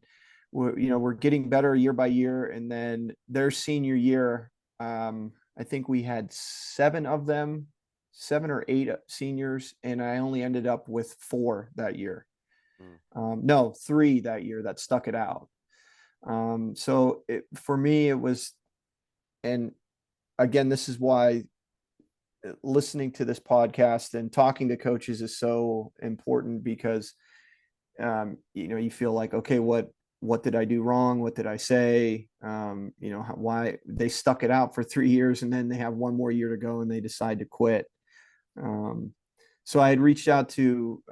we're getting better year by year. And then their senior year, I think we had seven of them, 7 or 8 seniors, and I only ended up with 4 that year. Mm. No, 3 that year that stuck it out. For me, it was, and again, this is why listening to this podcast and talking to coaches is so important, because you feel like, okay, what did I do wrong? What did I say? Why they stuck it out for 3 years, and then they have one more year to go and they decide to quit. Um, so I had reached out to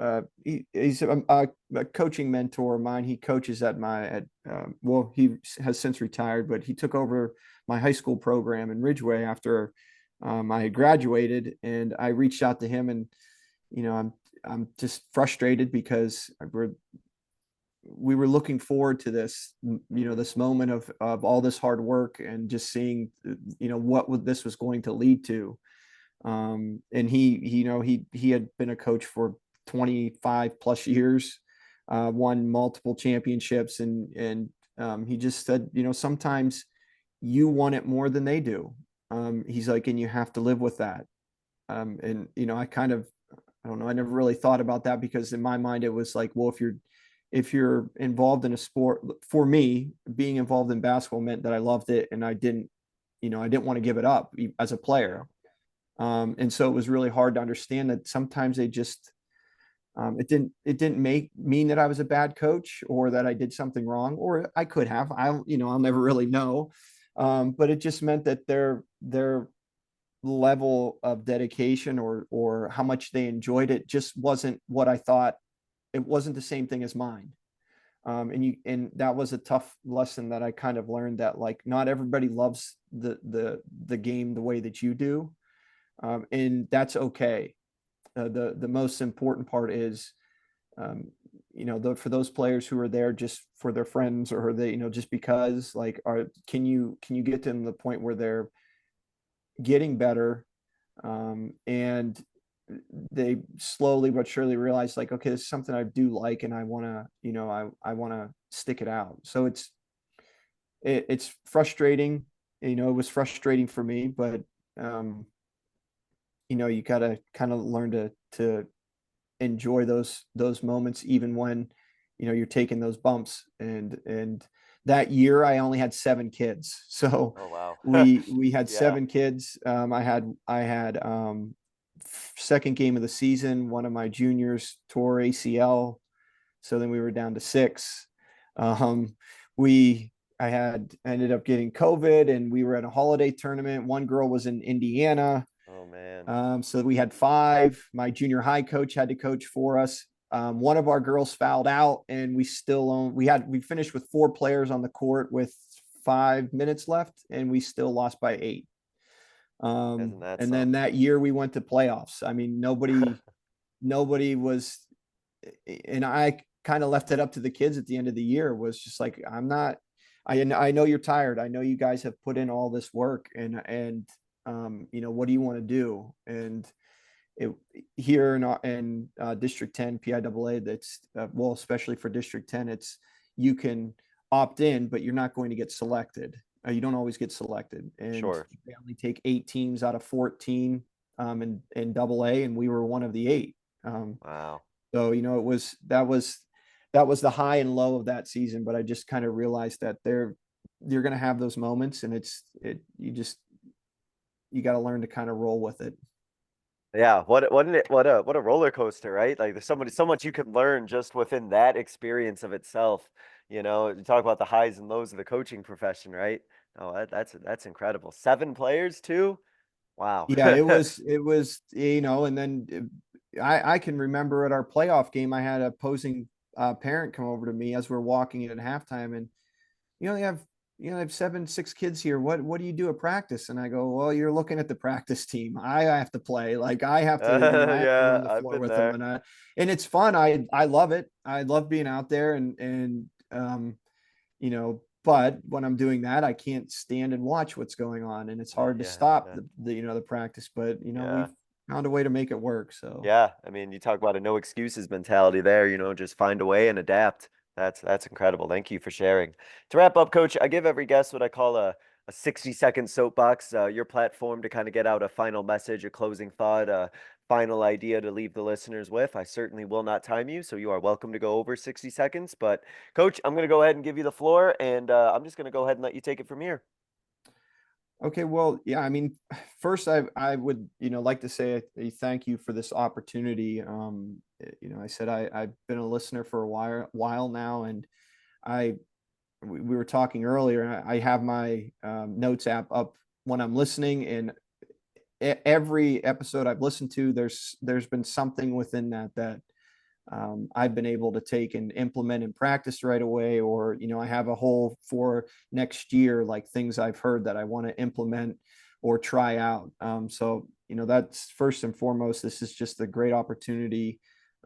he's a coaching mentor of mine. He coaches well, he has since retired, but he took over my high school program in Ridgeway after I had graduated. And I reached out to him, and I'm just frustrated because we were looking forward to this, this moment of all this hard work, and just seeing, this was going to lead to. And he had been a coach for 25 plus years, won multiple championships, and he just said, sometimes you want it more than they do. He's like, and you have to live with that. And I don't know, I never really thought about that, because in my mind it was like, well, if you're involved in a sport, for me, being involved in basketball meant that I loved it, and I didn't want to give it up as a Yeah. player. And so it was really hard to understand that sometimes it didn't mean that I was a bad coach, or that I did something wrong, or I could have. I'll never really know. But it just meant that their level of dedication, or how much they enjoyed it, just wasn't what I thought. It wasn't the same thing as mine. And that was a tough lesson that I kind of learned, that like not everybody loves the game the way that you do. And that's okay. The most important part is, for those players who are there just for their friends, or they, just because, like, can you get them to the point where they're getting better, and they slowly but surely realize, like, okay, this is something I do like, and I want to, I want to stick it out. So it's frustrating. It was frustrating for me, but um, you gotta kind of learn to enjoy those moments, even when you're taking those bumps. And that year I only had 7 kids, so Oh, wow. we had Yeah. 7 kids. I had second game of the season, one of my juniors tore ACL, so then we were down to 6. um we I ended up getting COVID, and we were at a holiday tournament. One girl was in Indiana. Oh, man. So we had 5. My junior high coach had to coach for us. One of our girls fouled out, and we finished with 4 players on the court with 5 minutes left, and we still lost by 8. Isn't that And then something? that year we went to playoffs. I mean, nobody was, and I kind of left it up to the kids at the end of the year. Was just like, I know you're tired. I know you guys have put in all this work, and what do you want to do? And it, here in District 10 PIAA, that's well, especially for District 10, it's, you can opt in, but you're not going to get selected. You don't always get selected, and Sure. they only take 8 teams out of 14 in AA, and we were one of the 8. Um, Wow. so it was that was the high and low of that season. But I just kind of realized that you're going to have those moments, and you got to learn to kind of roll with it. Yeah, what a roller coaster, right? Like there's so much you can learn just within that experience of itself. You know, you talk about the highs and lows of the coaching profession, right? Oh, that's incredible. 7 players too? Wow. Yeah, it was, and then I can remember at our playoff game, I had a opposing parent come over to me as we're walking in at halftime, and they have I have 6 kids here. What do you do at practice? And I go, well, you're looking at the practice team. I have to play. Like I have to Yeah, run the I've floor been with them, there. and it's fun. I love it. I love being out there, and but when I'm doing that, I can't stand and watch what's going on, and it's hard to Yeah, stop yeah, the practice. But yeah. we've found a way to make it work. So. Yeah, I mean, you talk about a no excuses mentality there, just find a way and adapt. That's incredible. Thank you for sharing. To wrap up, Coach, I give every guest what I call a 60-second soapbox, your platform to kind of get out a final message, a closing thought, a final idea to leave the listeners with. I certainly will not time you, so you are welcome to go over 60 seconds. But, Coach, I'm going to go ahead and give you the floor, and I'm just going to go ahead and let you take it from here. Okay, well, yeah, I mean, first I would, like to say a thank you for this opportunity. I said I've been a listener for a while now, and I we were talking earlier. I have my notes app up when I'm listening, and every episode I've listened to, there's been something within that I've been able to take and implement and practice right away. Or, I have a whole for next year, like things I've heard that I want to implement or try out. That's first and foremost. This is just a great opportunity.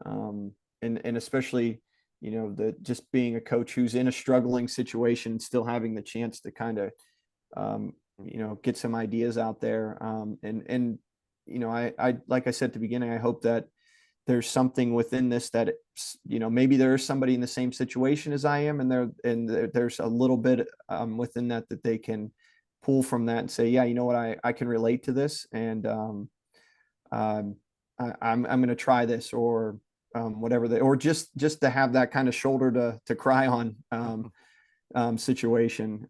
And especially, the just being a coach who's in a struggling situation, still having the chance to kind of, get some ideas out there. I, like I said at the beginning, I hope that there's something within this that maybe there is somebody in the same situation as I am, and there's a little bit within that they can pull from that and say, yeah, you know what, I can relate to this, and I'm going to try this, or whatever or just to have that kind of shoulder to cry on situation.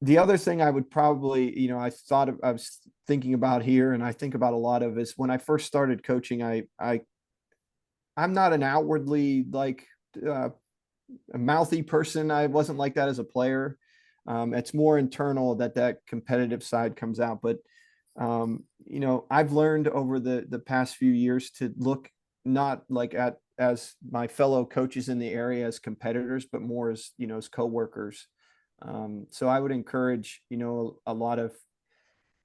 The other thing I would probably, I was thinking about here, and I think about a lot of, is when I first started coaching, I'm not an outwardly like uh, a mouthy person. I wasn't like that as a player. It's more internal that competitive side comes out. But I've learned over the past few years to look not like at as my fellow coaches in the area as competitors, but more as as coworkers. So I would encourage a lot of,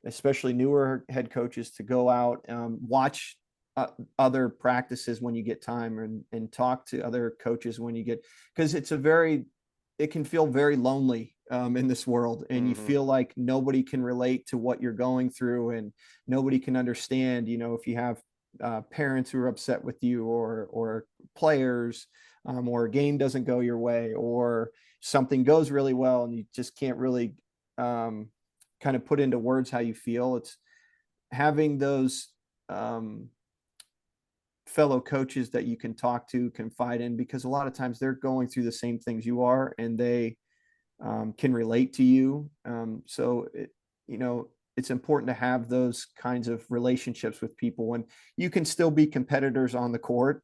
especially newer head coaches, to go out, watch other practices when you get time, and talk to other coaches when you get, because it can feel very lonely in this world, and you Hmm. feel like nobody can relate to what you're going through, and nobody can understand, if you have parents who are upset with you, or players, or a game doesn't go your way, or something goes really well and you just can't really um, kind of put into words how you feel. It's having those um, fellow coaches that you can talk to, confide in, because a lot of times they're going through the same things you are, and they can relate to you. You know, it's important to have those kinds of relationships with people when you can still be competitors on the court,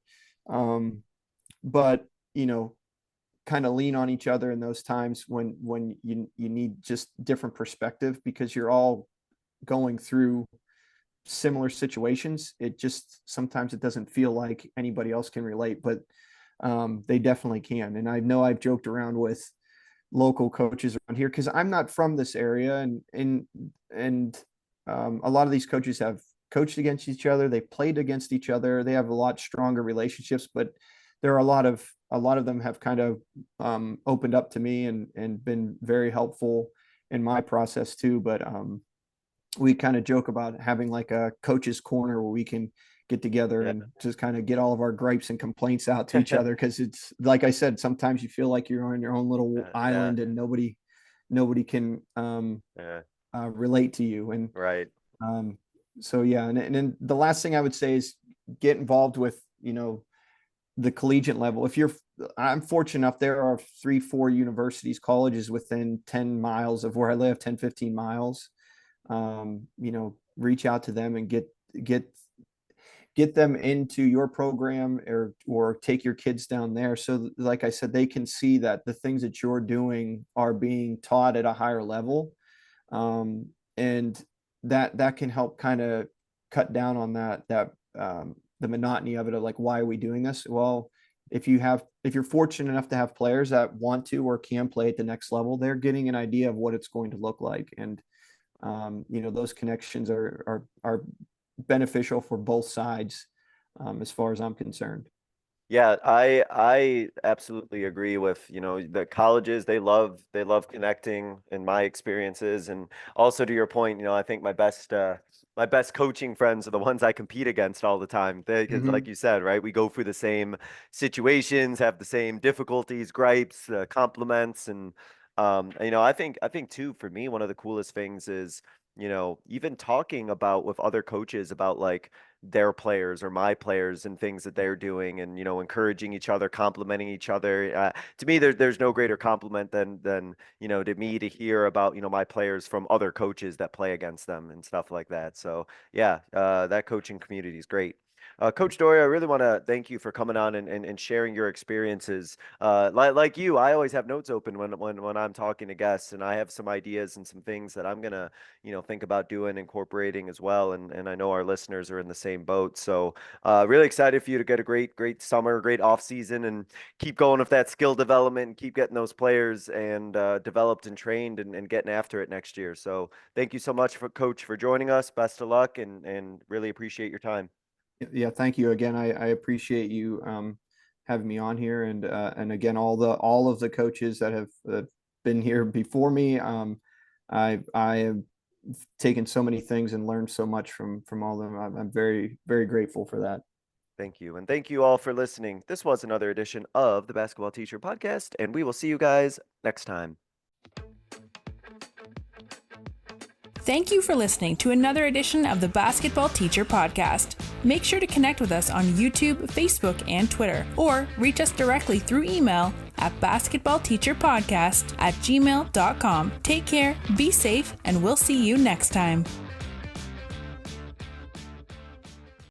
um, but kind of lean on each other in those times when you need just different perspective, because you're all going through similar situations. It just sometimes it doesn't feel like anybody else can relate, but they definitely can. And I know I've joked around with local coaches around here, because I'm not from this area, and a lot of these coaches have coached against each other. They played against each other. They have a lot stronger relationships, but there are a lot of them have kind of opened up to me, and been very helpful in my process too. But we kind of joke about having like a coach's corner where we can get together Yeah. and just kind of get all of our gripes and complaints out to each other, because it's like I said, sometimes you feel like you're on your own little Yeah. island, and nobody can Yeah. relate to you. And Right. so yeah, and then the last thing I would say is get involved with the collegiate level. I'm fortunate enough, there are 3-4 universities, colleges within 10 miles of where I live, 10, 15 miles. Reach out to them and get them into your program, or take your kids down there. So like I said, they can see that the things that you're doing are being taught at a higher level. And that can help kind of cut down on the monotony of it, of like, why are we doing this? Well, if you're fortunate enough to have players that want to or can play at the next level, they're getting an idea of what it's going to look like. And those connections are beneficial for both sides, as far as I'm concerned. Yeah, I absolutely agree with, the colleges, they love connecting in my experiences. And also to your point, I think my best coaching friends are the ones I compete against all the time. Because like you said, right, we go through the same situations, have the same difficulties, gripes, compliments. And I think too, for me, one of the coolest things is, even talking about with other coaches about like their players or my players and things that they're doing, and encouraging each other, complimenting each other. To me, there's no greater compliment than to me to hear about my players from other coaches that play against them and stuff like that. So yeah, that coaching community is great. Coach Dorio, I really want to thank you for coming on and sharing your experiences. Like you, I always have notes open when I'm talking to guests, and I have some ideas and some things that I'm gonna think about doing, incorporating as well. And I know our listeners are in the same boat. So really excited for you to get a great summer, great off season, and keep going with that skill development and keep getting those players and developed and trained and getting after it next year. So thank you so much, Coach, for joining us. Best of luck, and really appreciate your time. Yeah, thank you again. I appreciate you having me on here, and again, all of the coaches that have been here before me. I have taken so many things and learned so much from all of them. I'm very, very grateful for that. Thank you. And thank you all for listening. This was another edition of the Basketball Teacher Podcast, and we will see you guys next time. Thank you for listening to another edition of the Basketball Teacher Podcast. Make sure to connect with us on YouTube, Facebook, and Twitter, or reach us directly through email at basketballteacherpodcast@gmail.com. Take care, be safe, and we'll see you next time.